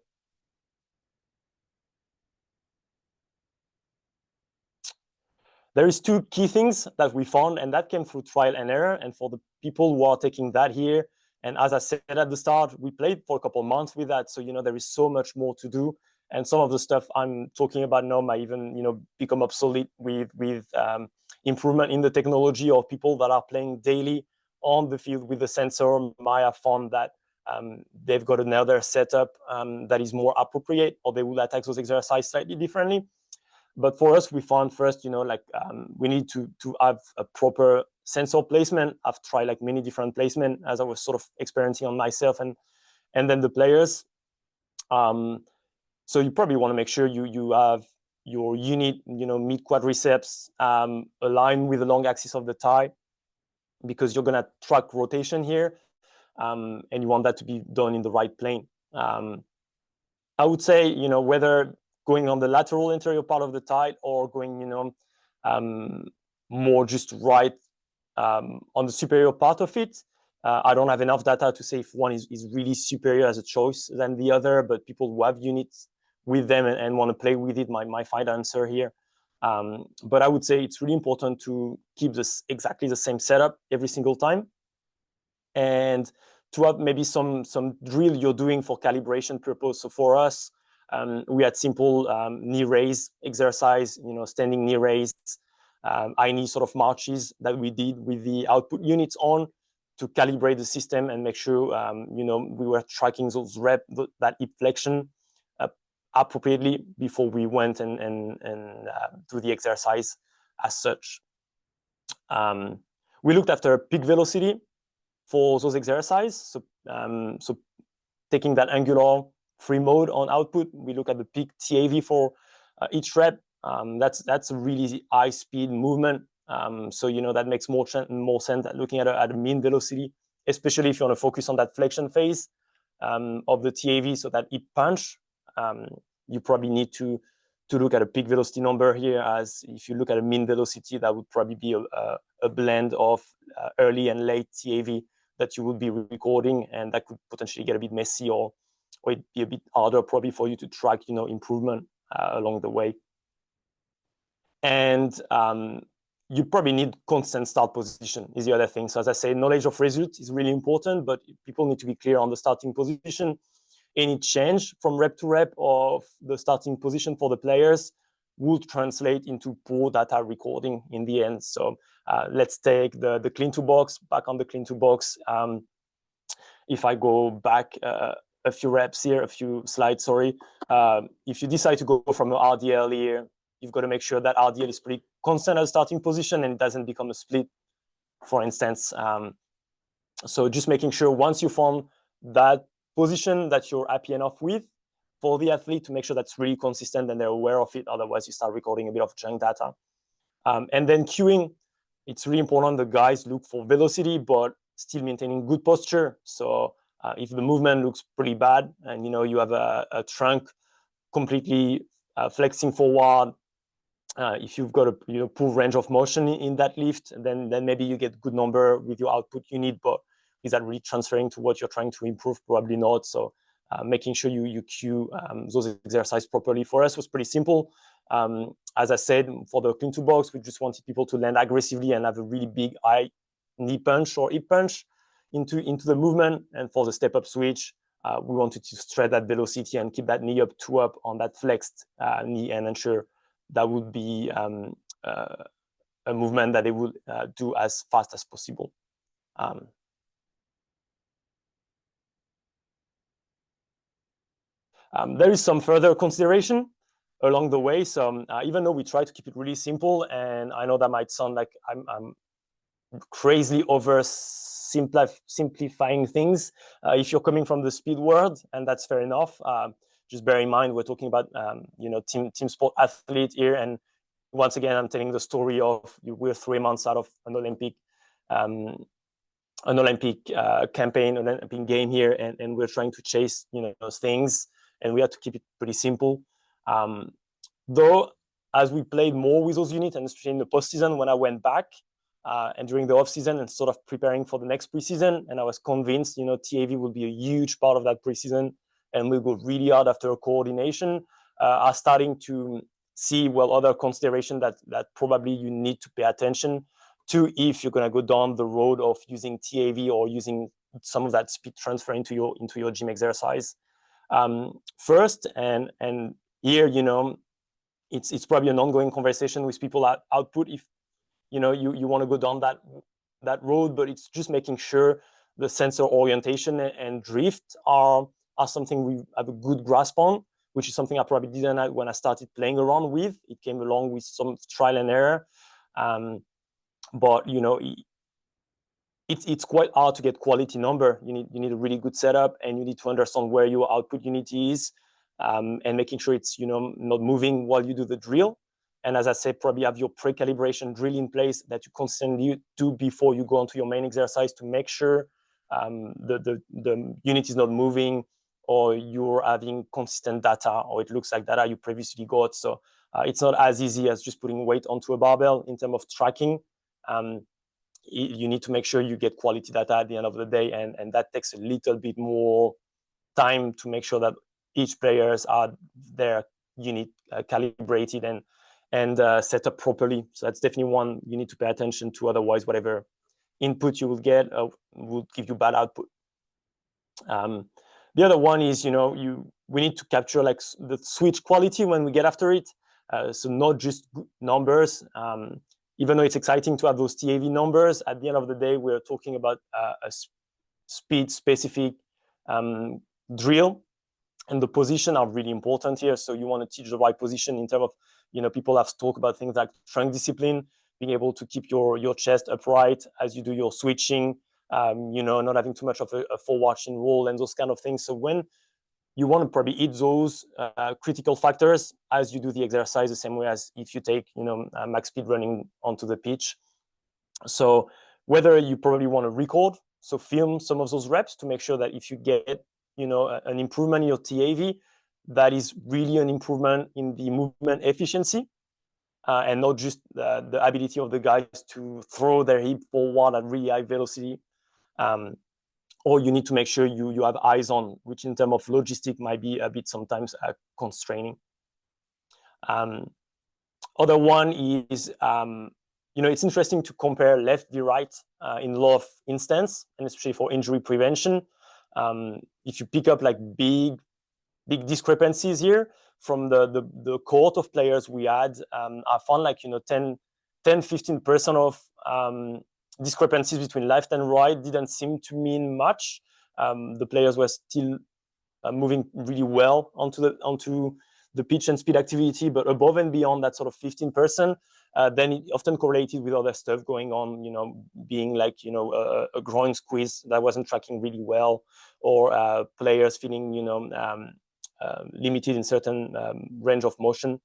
There is two key things that we found, and that came through trial and error. And for the people who are taking that here, and as I said at the start, we played for a couple of months with that. So, there is so much more to do. And some of the stuff I'm talking about now might even, become obsolete with improvement in the technology, or people that are playing daily on the field with the sensor might have found that they've got another setup that is more appropriate, or they will attack those exercises slightly differently. But for us, we found first, we need to have a proper sensor placement. I've tried like many different placement as I was sort of experiencing on myself and then the players. So you probably want to make sure you have your unit, mid quadriceps aligned with the long axis of the thigh, because you're going to track rotation here, and you want that to be done in the right plane. I would say, whether going on the lateral anterior part of the thigh or going, more just right on the superior part of it. I don't have enough data to say if one is really superior as a choice than the other, but people who have units with them and want to play with it might find an answer here. But I would say it's really important to keep this exactly the same setup every single time, and to have maybe some drill you're doing for calibration purpose. So for us, we had simple knee raise exercise, standing knee raise, high knee sort of marches that we did with the output units on to calibrate the system and make sure, we were tracking those reps, that hip flexion appropriately before we went and do the exercise as such. We looked after peak velocity for those exercises. So taking that angular free mode on output, we look at the peak TAV for each rep. That's a really high speed movement. So that makes more sense at looking at a mean velocity, especially if you want to focus on that flexion phase of the TAV. So that hip punch, you probably need to look at a peak velocity number here, as if you look at a mean velocity, that would probably be a blend of early and late TAV that you would be recording, and that could potentially get a bit messy, or it'd be a bit harder probably for you to track, improvement along the way. And you probably need constant start position is the other thing. So as I say, knowledge of result is really important, but people need to be clear on the starting position. Any change from rep to rep of the starting position for the players will translate into poor data recording in the end. So let's take the clean to box, back on the clean to box. If I go back a few reps here, a few slides, sorry. If you decide to go from an RDL here, you've got to make sure that RDL is pretty constant at starting position and it doesn't become a split, for instance. So just making sure once you form that position that you're happy enough with for the athlete, to make sure that's really consistent and they're aware of it. Otherwise, you start recording a bit of junk data. And then cueing, it's really important the guys look for velocity, but still maintaining good posture. So if the movement looks pretty bad and you have a trunk completely flexing forward, if you've got a poor range of motion in that lift, then maybe you get good number with your output unit, but is that really transferring to what you're trying to improve? Probably not. So making sure you cue those exercises properly for us was pretty simple. As I said, for the clean to box, we just wanted people to land aggressively and have a really big high knee punch or hip punch into the movement. And for the step up switch, we wanted to spread that velocity and keep that knee up on that flexed knee, and ensure that would be a movement that they would do as fast as possible. There is some further consideration along the way. So even though we try to keep it really simple, and I know that might sound like I'm crazily simplifying things if you're coming from the speed world, and that's fair enough. Just bear in mind we're talking about team sport athlete here, and once again I'm telling the story of we're 3 months out of an Olympic campaign, an Olympic game here, and we're trying to chase those things, and we have to keep it pretty simple. Though as we played more with those units, and especially in the postseason when I went back and during the off season and sort of preparing for the next preseason, and I was convinced, TAV will be a huge part of that preseason, and we'll go really hard after coordination. Are starting to see other consideration that probably you need to pay attention to if you're going to go down the road of using TAV or using some of that speed transfer into your gym exercise. First, and here, it's probably an ongoing conversation with people at output if you want to go down that road, but it's just making sure the sensor orientation and drift are something we have a good grasp on, which is something I probably didn't have when I started playing around with. It came along with some trial and error, but it's quite hard to get quality number. You need a really good setup, and you need to understand where your output unit is, and making sure it's not moving while you do the drill. And as I said, probably have your pre-calibration drill in place that you constantly do before you go onto your main exercise to make sure the unit is not moving, or you're having consistent data, or it looks like data you previously got. So it's not as easy as just putting weight onto a barbell in terms of tracking. You need to make sure you get quality data at the end of the day, and that takes a little bit more time to make sure that each players are their unit calibrated and set up properly. So that's definitely one you need to pay attention to. Otherwise, whatever input you will get will give you bad output. The other one is, we need to capture like the switch quality when we get after it. So not just numbers. Even though it's exciting to have those TAV numbers, at the end of the day, we're talking about a speed-specific drill, and the position are really important here. So you want to teach the right position in terms of, people have talked about things like trunk discipline, being able to keep your chest upright as you do your switching, not having too much of a forward chin roll and those kind of things. So when you want to probably hit those critical factors as you do the exercise, the same way as if you take, max speed running onto the pitch. So whether you probably want to record, so film some of those reps to make sure that if you get, an improvement in your TAV, that is really an improvement in the movement efficiency, and not just the ability of the guys to throw their hip forward at really high velocity. Or you need to make sure you have eyes on, which in terms of logistic might be a bit sometimes constraining. Other one is, it's interesting to compare left v right in a lot of instances, and especially for injury prevention. If you pick up like big discrepancies here from the cohort of players we had, I found like 10-15% of discrepancies between left and right didn't seem to mean much. The players were still moving really well onto the pitch and speed activity, but above and beyond that sort of 15%, then it often correlated with other stuff going on, being like, a groin squeeze that wasn't tracking really well, or players feeling, limited in certain range of motion.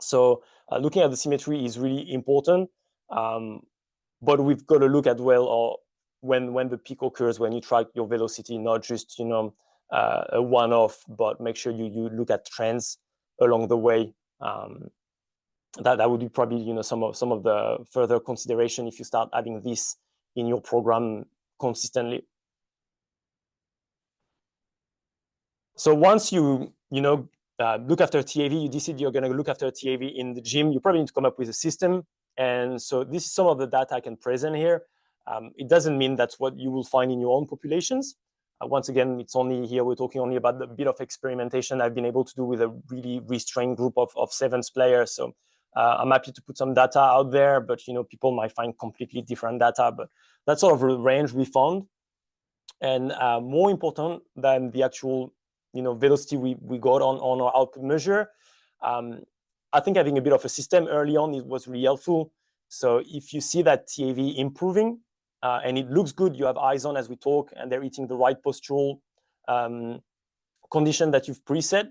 So looking at the symmetry is really important. But we've got to look at when the peak occurs, when you track your velocity, not just a one-off, but make sure you look at trends along the way. That would be probably some of the further consideration if you start adding this in your program consistently. So once you look after TAV, you decide you're going to look after TAV in the gym, you probably need to come up with a system. And so this is some of the data I can present here. It doesn't mean that's what you will find in your own populations. Once again, it's only here, we're talking only about the bit of experimentation I've been able to do with a really restrained group of 7 players. So I'm happy to put some data out there, but people might find completely different data, but that's sort of the range we found. And more important than the actual velocity we got on our output measure, I think having a bit of a system early on was really helpful. So if you see that TAV improving and it looks good, you have eyes on as we talk, and they're eating the right postural condition that you've preset,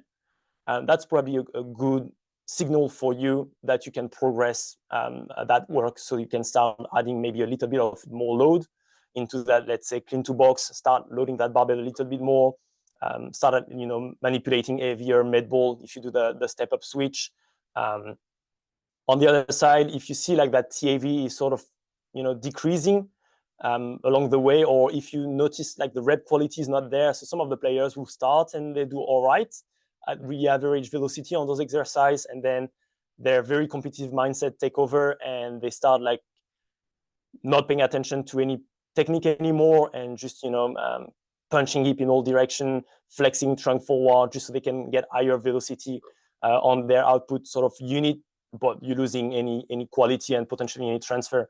that's probably a good signal for you that you can progress that work. So you can start adding maybe a little bit of more load into that, let's say, clean to box, start loading that barbell a little bit more, start manipulating heavier med ball if you do the step up switch. On the other side, if you see like that TAV is sort of, decreasing along the way, or if you notice like the rep quality is not there, so some of the players who start and they do all right at really average velocity on those exercises, and then their very competitive mindset take over and they start like not paying attention to any technique anymore and just punching hip in all direction, flexing trunk forward just so they can get higher velocity on their output sort of unit, but you're losing any quality and potentially any transfer.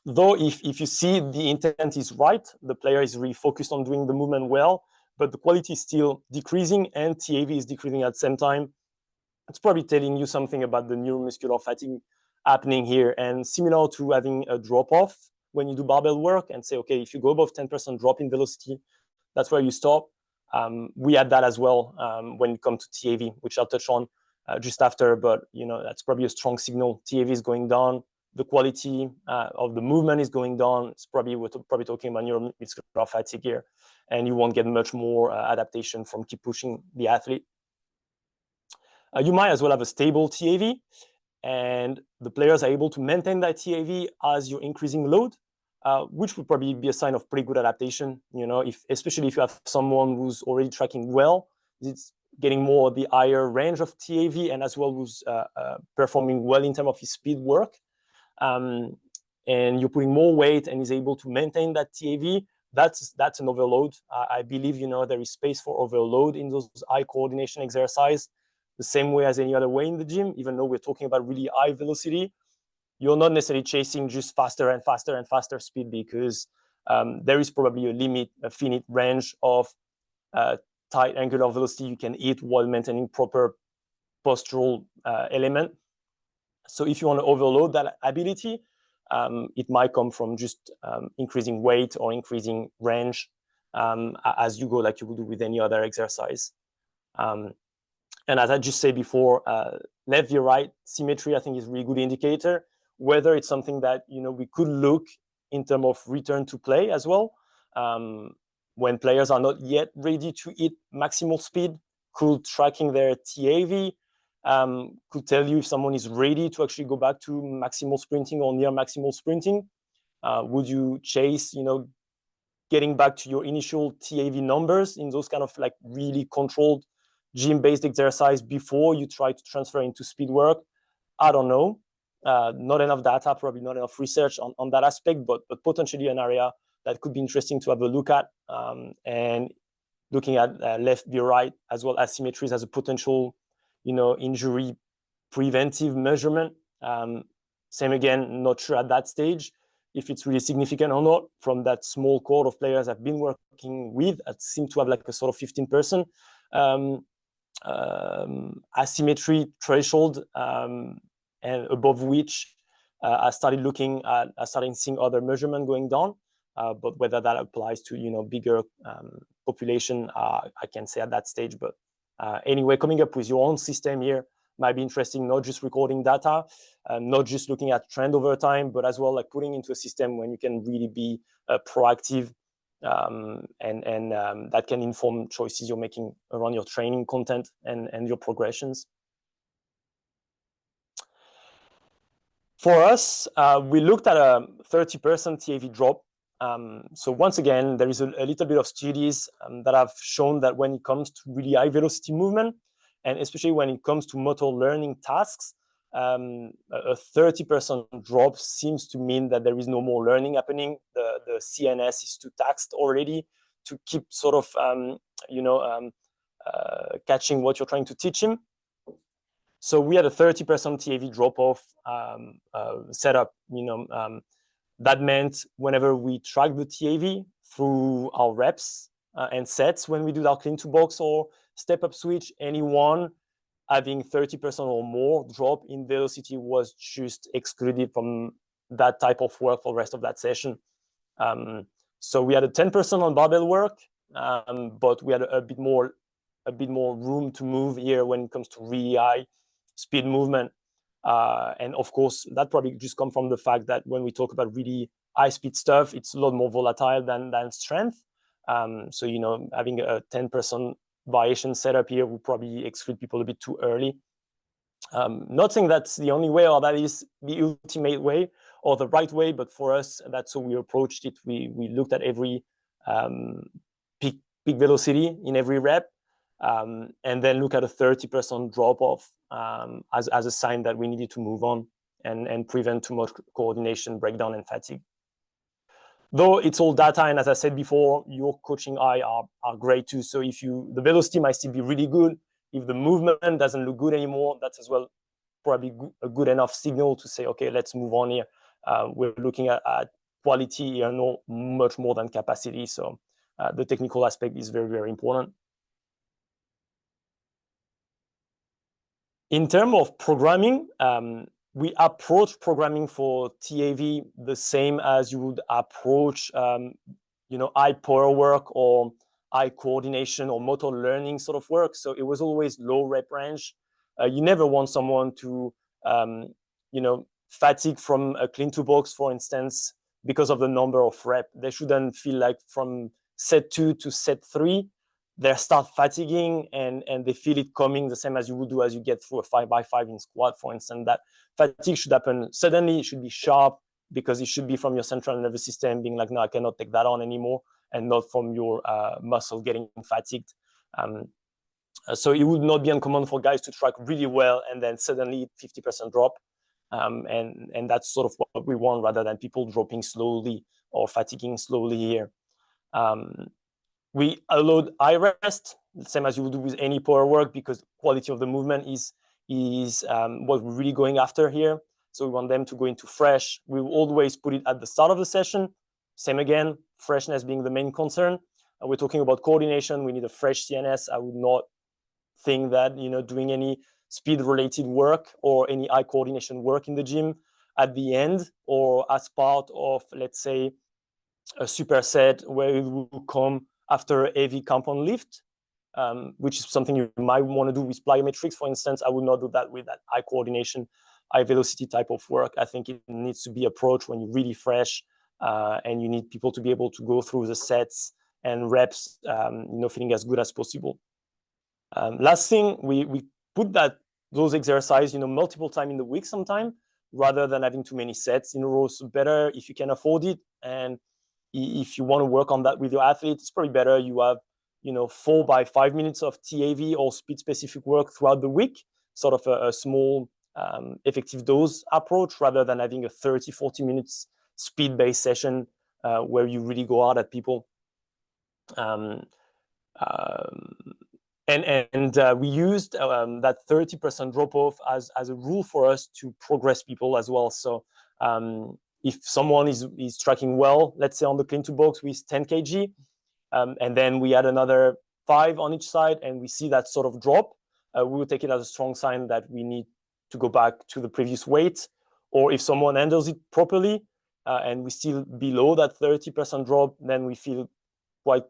Though if you see the intent is right, the player is really focused on doing the movement well, but the quality is still decreasing and TAV is decreasing at the same time, it's probably telling you something about the neuromuscular fatigue happening here. And similar to having a drop-off when you do barbell work and say, okay, if you go above 10% drop in velocity, that's where you stop. We had that as well when it comes to TAV, which I'll touch on just after, but that's probably a strong signal. TAV is going down, the quality of the movement is going down. It's probably, we're probably talking about neuromuscular fatigue here, and you won't get much more adaptation from keep pushing the athlete. You might as well have a stable TAV, and the players are able to maintain that TAV as you're increasing load, which would probably be a sign of pretty good adaptation. Especially if you have someone who's already tracking well, it's getting more the higher range of TAV, and as well who's performing well in terms of his speed work. And you're putting more weight and is able to maintain that TAV. That's an overload. I believe there is space for overload in those high coordination exercise. The same way as any other way in the gym, even though we're talking about really high velocity, you're not necessarily chasing just faster and faster and faster speed, because there is probably a finite range of tight angular velocity you can hit while maintaining proper postural element. So if you want to overload that ability, it might come from just increasing weight or increasing range as you go, like you would do with any other exercise. And as I just said before, left via right symmetry, I think, is a really good indicator, whether it's something that we could look in terms of return to play as well. When players are not yet ready to hit maximal speed, could tracking their TAV could tell you if someone is ready to actually go back to maximal sprinting or near maximal sprinting. Would you chase, getting back to your initial TAV numbers in those kind of like really controlled gym-based exercise before you try to transfer into speed work? I don't know. Not enough data, probably not enough research on that aspect, but potentially an area that could be interesting to have a look at, and looking at left via right as well as asymmetries as a potential, injury preventive measurement. Same again, not sure at that stage if it's really significant or not from that small cohort of players I've been working with. It seemed to have like a sort of 15% asymmetry threshold, and above which I started seeing other measurement going down. But whether that applies to bigger population, I can't say at that stage. But anyway, coming up with your own system here might be interesting. Not just recording data, not just looking at trend over time, but as well like putting into a system when you can really be proactive, and that can inform choices you're making around your training content and your progressions. For us, we looked at a 30% TAV drop. So once again, there is a little bit of studies that have shown that when it comes to really high velocity movement, and especially when it comes to motor learning tasks, a 30% drop seems to mean that there is no more learning happening. The CNS is too taxed already to keep sort of, catching what you're trying to teach him. So we had a 30% TAV drop-off setup. That meant whenever we track the TAV through our reps and sets, when we do our clean to box or step-up switch, anyone having 30% or more drop in velocity was just excluded from that type of work for the rest of that session. So we had a 10% on barbell work, but we had a bit more room to move here when it comes to really high speed movement. And of course, that probably just comes from the fact that when we talk about really high speed stuff, it's a lot more volatile than strength. So, having a 10% variation setup here will probably exclude people a bit too early. Not saying that's the only way or that is the ultimate way or the right way, but for us, that's how we approached it. We looked at every peak velocity in every rep, and then look at a 30% drop off as a sign that we needed to move on and prevent too much coordination breakdown and fatigue. Though it's all data, and as I said before, your coaching eye are great too. So if the velocity might still be really good, if the movement doesn't look good anymore, that's as well probably a good enough signal to say, okay, let's move on here. We're looking at quality here, no much more than capacity. So the technical aspect is very, very important. In terms of programming, we approach programming for TAV the same as you would approach, eye power work or eye coordination or motor learning sort of work. So it was always low rep range. You never want someone to, fatigue from a clean to box, for instance, because of the number of rep. They shouldn't feel like from set 2 to set 3, they start fatiguing and they feel it coming the same as you would do as you get through a 5x5 in squat, for instance. That fatigue should happen suddenly. It should be sharp because it should be from your central nervous system being like, no, I cannot take that on anymore, and not from your muscle getting fatigued. So it would not be uncommon for guys to track really well and then suddenly 50% drop. And that's sort of what we want, rather than people dropping slowly or fatiguing slowly here. We allowed eye rest, the same as you would do with any power work, because quality of the movement is what we're really going after here. So we want them to go into fresh. We will always put it at the start of the session. Same again, freshness being the main concern. We're talking about coordination. We need a fresh CNS. I would not think that doing any speed-related work or any eye coordination work in the gym at the end or as part of, let's say, a superset where it will come after a heavy compound lift, which is something you might want to do with plyometrics, for instance. I would not do that with that eye coordination, high velocity type of work. I think it needs to be approached when you're really fresh, and you need people to be able to go through the sets and reps, feeling as good as possible. Last thing, we put those exercises, multiple times in the week sometime, rather than having too many sets in a row. So better if you can afford it, and if you want to work on that with your athlete, it's probably better you have 4 by 5 minutes of TAV or speed specific work throughout the week, sort of a small effective dose approach, rather than having a 30-40 minutes speed based session where you really go hard at people. We used that 30% drop off as a rule for us to progress people as well. So if someone is tracking well, let's say on the clean to box with 10 kg, and then we add another 5 on each side, and we see that sort of drop, we will take it as a strong sign that we need to go back to the previous weight. Or if someone handles it properly and we still below that 30% drop, then we feel quite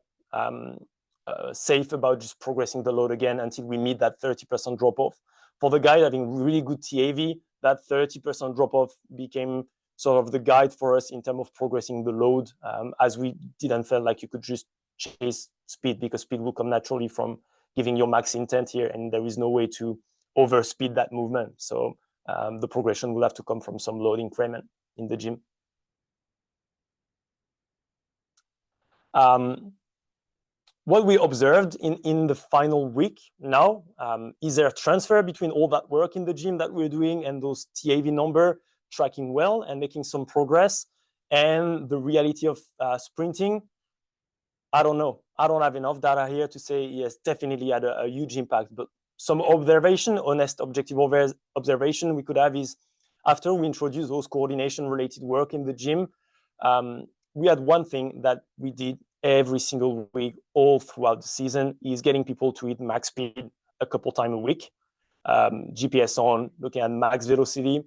safe about just progressing the load again until we meet that 30% drop off. For the guy having really good TAV, that 30% drop off became sort of the guide for us in terms of progressing the load, as we didn't feel like you could just chase speed, because speed will come naturally from giving your max intent here, and there is no way to overspeed that movement. So the progression will have to come from some load increment in the gym. What we observed in the final week now is there a transfer between all that work in the gym that we're doing and those TAV number tracking well and making some progress, and the reality of sprinting? I don't know. I don't have enough data here to say yes, definitely had a huge impact. But some observation, honest, objective observation we could have is after we introduced those coordination-related work in the gym, we had one thing that we did every single week, all throughout the season, is getting people to hit max speed a couple times a week, GPS on, looking at max velocity.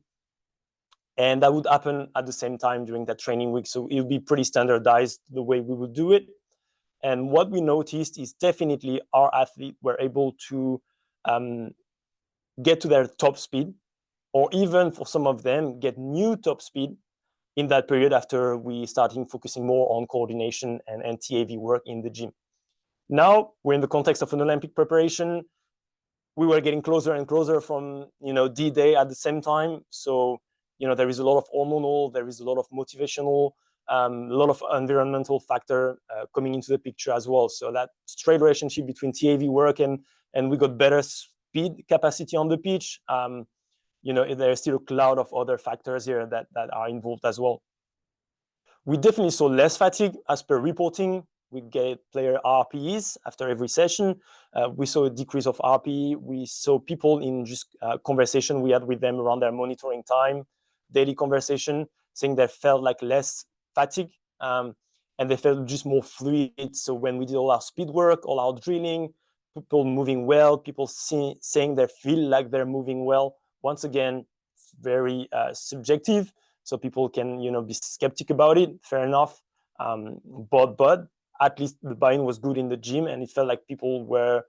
And that would happen at the same time during that training week. So it would be pretty standardized the way we would do it. And what we noticed is definitely our athletes were able to get to their top speed, or even for some of them, get new top speed in that period after we started focusing more on coordination and TAV work in the gym. Now we're in the context of an Olympic preparation. we were getting closer and closer from, D-Day at the same time. So, there is a lot of hormonal, there is a lot of motivational, a lot of environmental factor coming into the picture as well. So that straight relationship between TAV work and we got better speed capacity on the pitch. There's still a cloud of other factors here that are involved as well. We definitely saw less fatigue as per reporting. We get player RPEs after every session. We saw a decrease of RPE. We saw people in just conversation we had with them around their monitoring time, daily conversation, saying they felt like less fatigue, and they felt just more fluid. So when we did all our speed work, all our drilling, people moving well, people saying they feel like they're moving well. Once again, very subjective. So people can, be skeptic about it. Fair enough. But at least the buy-in was good in the gym, and it felt like people were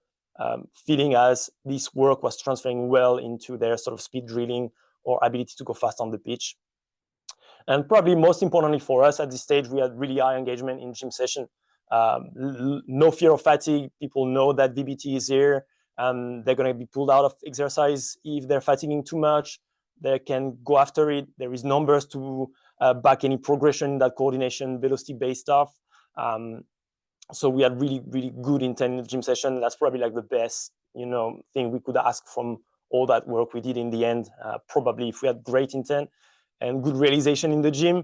feeling as this work was transferring well into their sort of speed drilling or ability to go fast on the pitch. And probably most importantly for us at this stage, we had really high engagement in gym session. No fear of fatigue. People know that VBT is here. They're going to be pulled out of exercise if they're fatiguing too much. They can go after it. There is numbers to back any progression, that coordination, velocity-based stuff. So we had really, really good intent in the gym session. That's probably like the best, thing we could ask from all that work we did in the end. Probably if we had great intent and good realization in the gym,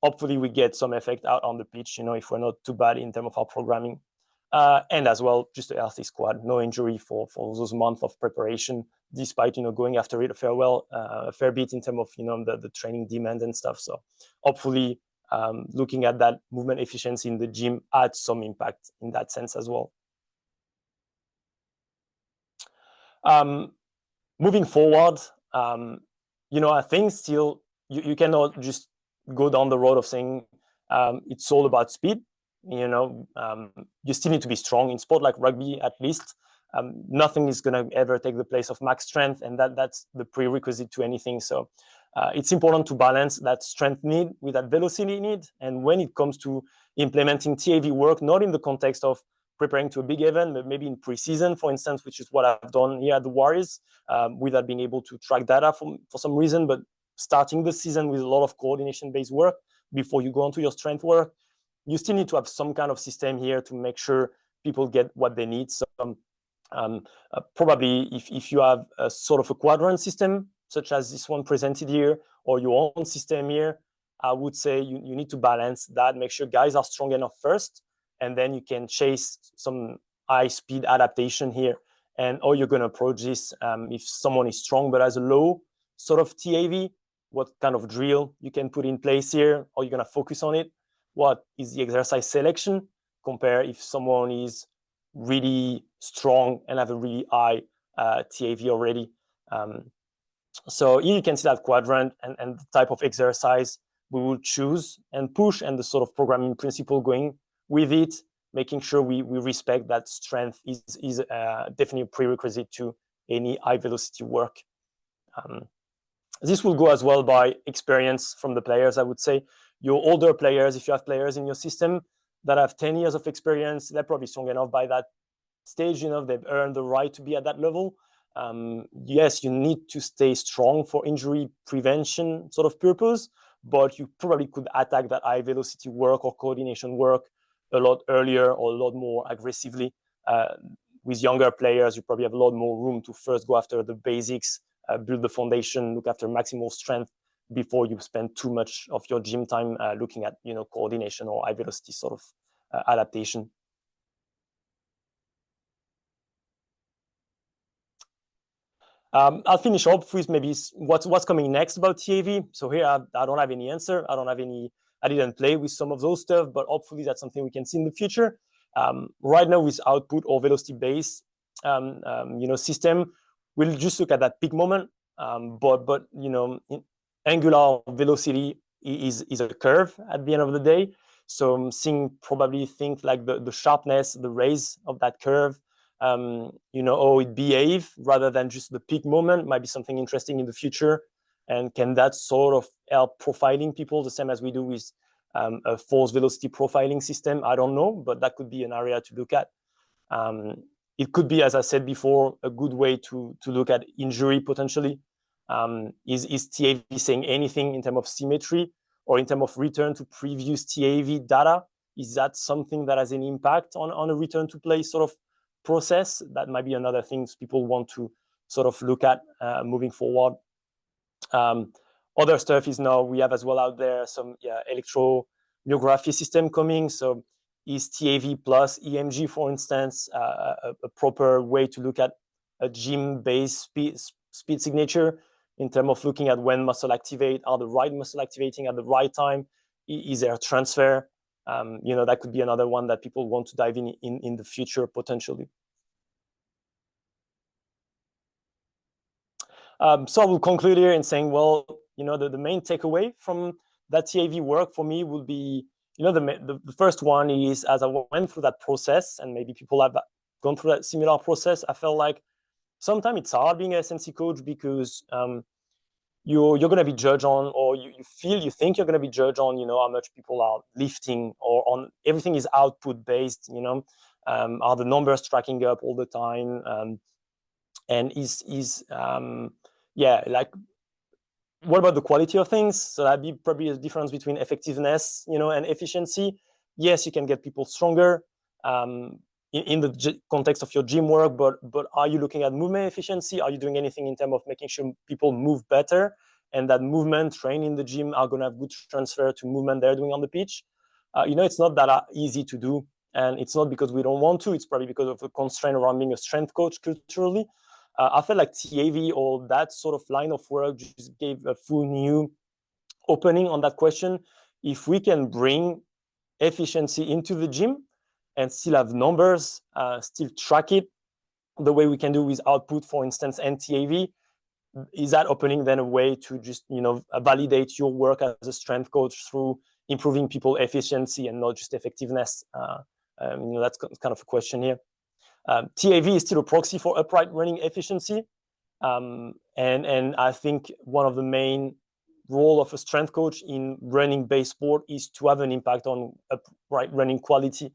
hopefully we get some effect out on the pitch, if we're not too bad in terms of our programming. And as well, just a healthy squad, no injury for those months of preparation, despite, going after it a fair bit in terms of, the training demand and stuff. So hopefully looking at that movement efficiency in the gym had some impact in that sense as well. Moving forward, I think still you cannot just go down the road of saying it's all about speed. You still need to be strong in sport like rugby, at least. Nothing is going to ever take the place of max strength, and that's the prerequisite to anything. So it's important to balance that strength need with that velocity need. And when it comes to implementing TAV work, not in the context of preparing to a big event, but maybe in preseason, for instance, which is what I've done here at the Warriors, without being able to track data for some reason, but starting the season with a lot of coordination-based work before you go on to your strength work, you still need to have some kind of system here to make sure people get what they need. So probably if you have a sort of a quadrant system, such as this one presented here, or your own system here, I would say you need to balance that, make sure guys are strong enough first, and then you can chase some high speed adaptation here. And how you're going to approach this, if someone is strong but has a low sort of TAV, what kind of drill you can put in place here, or you're going to focus on it. What is the exercise selection? Compare if someone is really strong and have a really high TAV already. So here you can see that quadrant and the type of exercise we will choose and push, and the sort of programming principle going with it, making sure we respect that strength is definitely a prerequisite to any high velocity work. This will go as well by experience from the players, I would say. Your older players, if you have players in your system that have 10 years of experience, they're probably strong enough by that stage, they've earned the right to be at that level. Yes, you need to stay strong for injury prevention sort of purpose, but you probably could attack that high velocity work or coordination work a lot earlier or a lot more aggressively. With younger players, you probably have a lot more room to first go after the basics, build the foundation, look after maximal strength before you spend too much of your gym time looking at coordination or high velocity sort of adaptation. I'll finish up with maybe what's coming next about TAV. So here I don't have any answer. I didn't play with some of those stuff, but hopefully that's something we can see in the future. Right now with output or velocity based system, we'll just look at that peak moment. But angular velocity is a curve at the end of the day. So I'm seeing probably things like the sharpness, the raise of that curve, how it behave rather than just the peak moment might be something interesting in the future. And can that sort of help profiling people the same as we do with a force velocity profiling system? I don't know, but that could be an area to look at. it could be, as I said before, a good way to look at injury potentially. Is TAV saying anything in terms of symmetry or in terms of return to previous TAV data? Is that something that has an impact on a return to play sort of process? That might be another thing people want to sort of look at moving forward. Other stuff is now we have as well out there some electromyography system coming. So is TAV plus EMG, for instance, a proper way to look at a gym-based speed signature in terms of looking at when muscle activate, are the right muscle activating at the right time? Is there a transfer? That could be another one that people want to dive in the future potentially. So I will conclude here in saying, well, the main takeaway from that TAV work for me will be, the first one is, as I went through that process, and maybe people have gone through that similar process, I felt like sometimes it's hard being a SNC coach because you're going to be judged on, or you think you're going to be judged on, how much people are lifting, or on everything is output based, are the numbers tracking up all the time? And what about the quality of things? So that'd be probably a difference between effectiveness, and efficiency. Yes, you can get people stronger in the context of your gym work, but are you looking at movement efficiency? Are you doing anything in terms of making sure people move better, and that movement trained in the gym are going to have good transfer to movement they're doing on the pitch? It's not that easy to do, and it's not because we don't want to. It's probably because of the constraint around being a strength coach culturally. I felt like TAV or that sort of line of work just gave a full new opening on that question. If we can bring efficiency into the gym and still have numbers, still track it the way we can do with output, for instance, and TAV, is that opening then a way to just, validate your work as a strength coach through improving people efficiency and not just effectiveness? That's kind of a question here. TAV is still a proxy for upright running efficiency. And I think one of the main role of a strength coach in running based sport is to have an impact on upright running quality.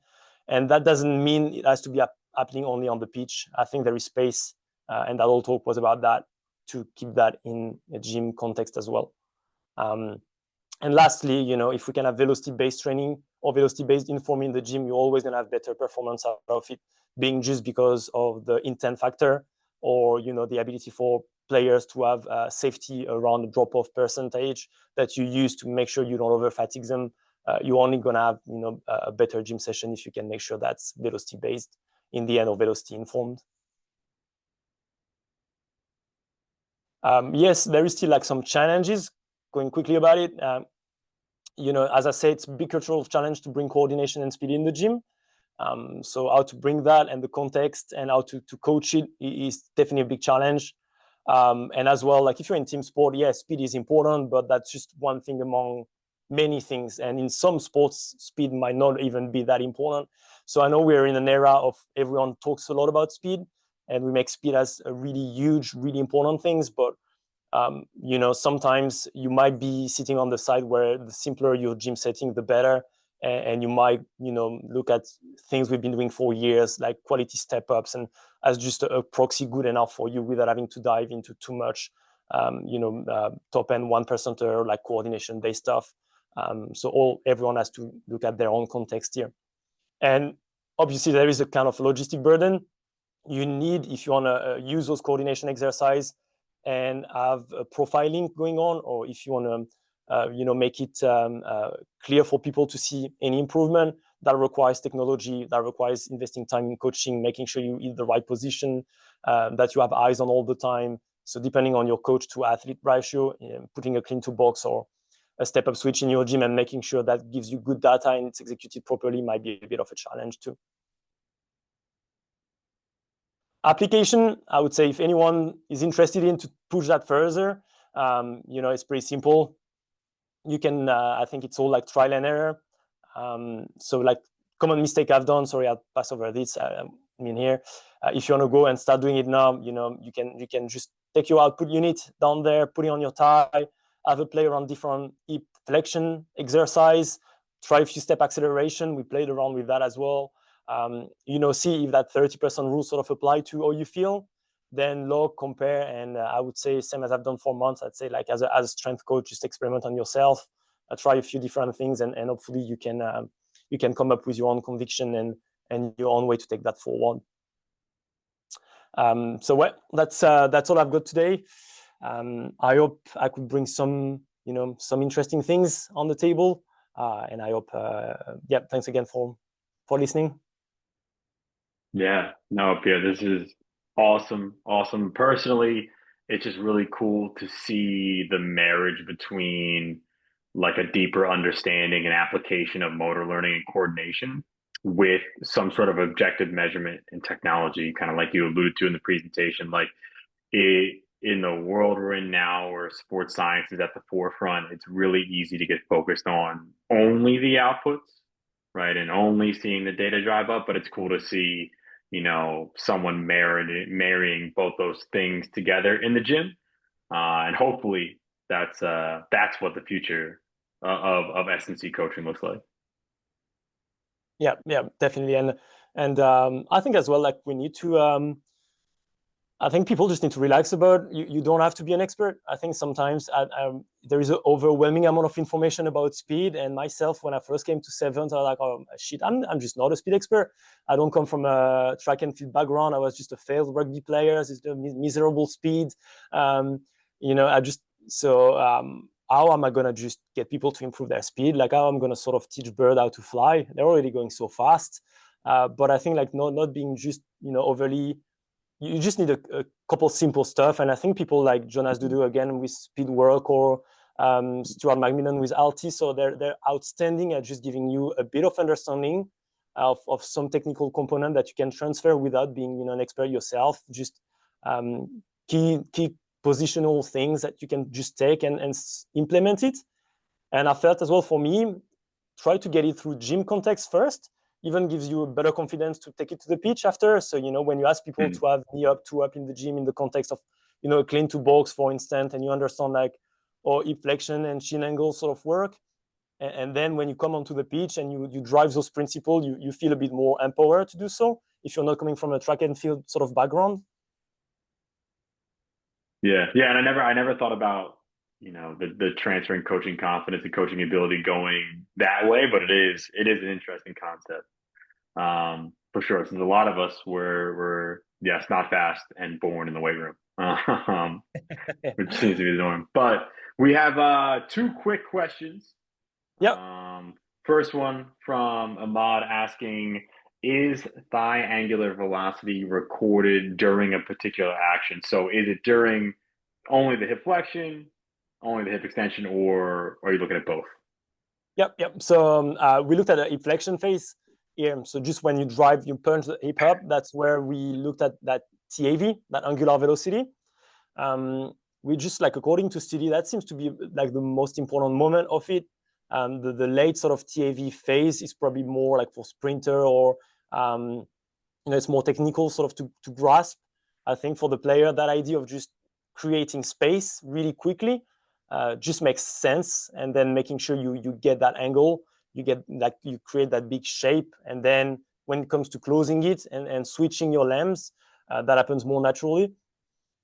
And that doesn't mean it has to be happening only on the pitch. I think there is space, and that whole talk was about that, to keep that in a gym context as well. And lastly, if we can have velocity-based training or velocity-based informing in the gym, you're always going to have better performance out of it, being just because of the intent factor, or the ability for players to have safety around the drop-off percentage that you use to make sure you don't over-fatigue them. You're only going to have a better gym session if you can make sure that's velocity-based in the end, or velocity-informed. Yes, there is still some challenges. Going quickly about it, as I said, it's a big cultural challenge to bring coordination and speed in the gym. So how to bring that and the context and how to coach it is definitely a big challenge. And as well, if you're in team sport, yes, speed is important, but that's just one thing among many things. And in some sports, speed might not even be that important. So I know we're in an era of everyone talks a lot about speed, and we make speed as a really huge, really important things. But sometimes you might be sitting on the side where the simpler your gym setting, the better. And you might, look at things we've been doing for years, like quality step-ups, and as just a proxy good enough for you without having to dive into too much, top-end 1%er, like coordination-based stuff. So everyone has to look at their own context here. And obviously, there is a kind of logistic burden. You need, if you want to use those coordination exercise and have a profiling going on, or if you want to make it clear for people to see any improvement, that requires technology, that requires investing time in coaching, making sure you eat the right position, that you have eyes on all the time. So depending on your coach to athlete ratio, putting a clean to box or a step-up switch in your gym and making sure that gives you good data and it's executed properly might be a bit of a challenge too. Application, I would say, if anyone is interested in to push that further, it's pretty simple. You can, I think it's all trial and error. So common mistake I've done, sorry, I'll pass over this, here. If you want to go and start doing it now, you can just take your output unit down there, put it on your thigh, have a play around different hip flexion exercise, try a few step acceleration. We played around with that as well. see if that 30% rule sort of apply to how you feel, then log, compare, and I would say same as I've done for months. I'd say like as a strength coach, just experiment on yourself, try a few different things, and hopefully you can come up with your own conviction and your own way to take that forward. So well, that's all I've got today. I hope I could bring some interesting things on the table, and I hope thanks again for listening. Yeah, no, Pierre, this is awesome. Awesome. Personally, it's just really cool to see the marriage between like a deeper understanding and application of motor learning and coordination with some sort of objective measurement and technology, kind of like you alluded to in the presentation. Like in the world we're in now where sports science is at the forefront, it's really easy to get focused on only the outputs, right? And only seeing the data drive up, but it's cool to see, someone marrying both those things together in the gym. And hopefully that's what the future of S&C coaching looks like. Yeah, definitely. And I think as well, like we need to I think people just need to relax about you don't have to be an expert. I think sometimes there is an overwhelming amount of information about speed. And myself, when I first came to Sevens, I was like, oh shit, I'm just not a speed expert. I don't come from a track and field background. I was just a failed rugby player. It's a miserable speed. How am I gonna just get people to improve their speed? Like how I'm gonna sort of teach bird how to fly? They're already going so fast. But I think like not being just overly, you just need a couple simple stuff. And I think people like Jonas Dudu again with speed work, or Stuart McMillan with Alti, so they're outstanding at just giving you a bit of understanding of some technical component that you can transfer without being an expert yourself. Just key positional things that you can just take and implement it. And I felt as well, for me, try to get it through gym context first. Even gives you a better confidence to take it to the pitch after. So, when you ask people to have knee up, two up in the gym in the context of, a clean to box, for instance, and you understand like, or hip flexion and shin angle sort of work. And then when you come onto the pitch and you drive those principles, you feel a bit more empowered to do so if you're not coming from a track and field sort of background. Yeah. And I never thought about, the transferring coaching confidence and coaching ability going that way, but it is an interesting concept. For sure. Since a lot of us were yes, not fast and born in the weight room, which seems to be the norm. But we have two quick questions. Yep. First one from Ahmad asking, is thigh angular velocity recorded during a particular action? So is it during only the hip flexion, only the hip extension, or are you looking at both? Yep. So we looked at the hip flexion phase here. So just when you drive, you punch the hip up. That's where we looked at that TAV, that angular velocity. We just like, according to study, that seems to be like the most important moment of it. The late sort of TAV phase is probably more like for sprinter, or it's more technical sort of to grasp. I think for the player, that idea of just creating space really quickly just makes sense, and then making sure you get that angle, you create that big shape, and then when it comes to closing it and switching your limbs, that happens more naturally.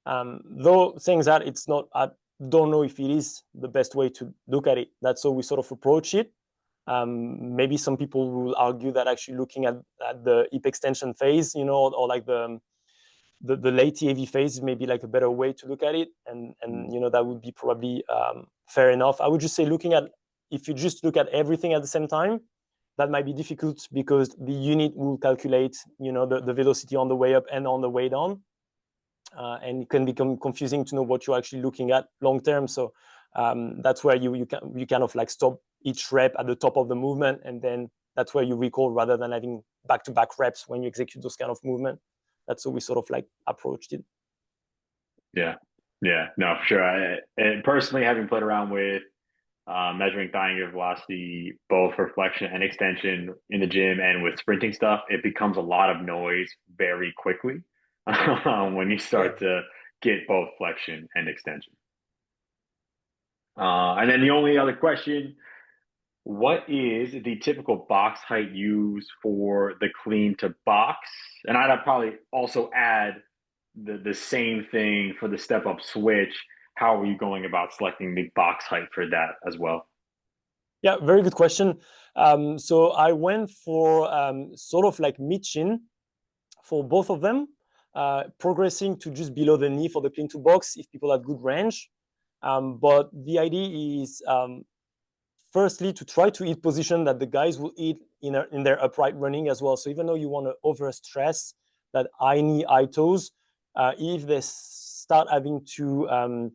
Though saying that, it's not, I don't know if it is the best way to look at it. That's how we sort of approach it. Maybe some people will argue that actually looking at the hip extension phase, or like the late TAV phase is maybe like a better way to look at it, and that would be probably fair enough. I would just say if you just look at everything at the same time, that might be difficult because the unit will calculate the velocity on the way up and on the way down, and it can become confusing to know what you're actually looking at long term. So that's where you kind of like stop each rep at the top of the movement, and then that's where you record rather than having back-to-back reps when you execute those kind of movement. That's how we sort of like approached it. Yeah, no, for sure. And personally, having played around with measuring thigh angular velocity, both for flexion and extension in the gym and with sprinting stuff, it becomes a lot of noise very quickly when you start to get both flexion and extension. And then the only other question what is the typical box height used for the clean to box? And I'd probably also add the same thing for the step up switch. How are you going about selecting the box height for that as well? Yeah, very good question. So I went for sort of like mid-chin for both of them, progressing to just below the knee for the clean to box if people have good range. But the idea is firstly to try to eat position that the guys will eat in their upright running as well. So even though you want to over stress that high knee, high toes, if they start having to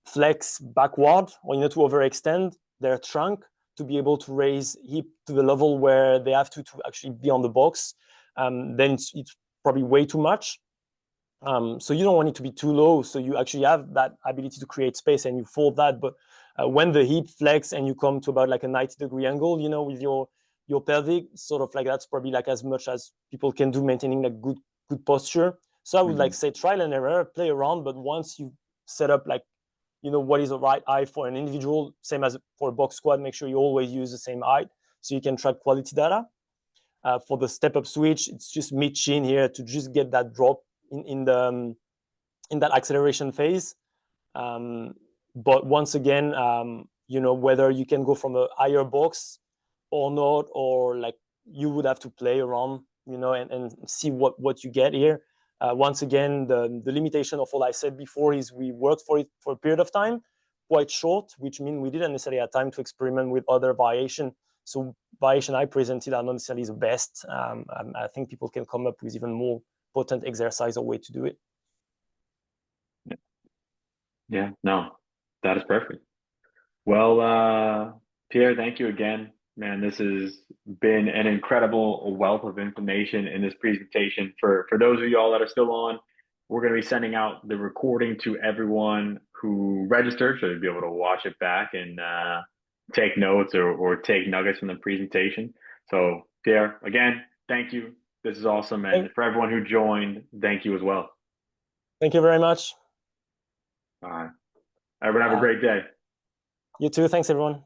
flex backward or to overextend their trunk to be able to raise hip to the level where they have to actually be on the box, then it's probably way too much. So you don't want it to be too low. So you actually have that ability to create space and you fold that. But when the hip flex and you come to about like a 90-degree angle, with your pelvic, sort of like that's probably like as much as people can do maintaining like good posture. So I would like Mhm. say trial and error, play around. But once you set up like what is the right height for an individual, same as for a box squat, make sure you always use the same height so you can track quality data. For the step up switch, it's just mid chin here to just get that drop in that acceleration phase. But once again, whether you can go from a higher box or not, or like you would have to play around, and see what you get here. Once again, the limitation of all I said before is we worked for it for a period of time, quite short, which means we didn't necessarily have time to experiment with other variation. So variation I presented are not necessarily the best. I think people can come up with even more potent exercise or way to do it. Yeah, no, that is perfect. Well, Pierre, thank you again. Man, this has been an incredible wealth of information in this presentation. For those of y'all that are still on, we're going to be sending out the recording to everyone who registered, so you'll be able to watch it back and take notes or take nuggets from the presentation. So, Pierre, again, thank you. This is awesome. And Thank, for everyone who joined, thank you as well. thank you very much. All right. Everyone have a Uh, great day. you too. Thanks, everyone.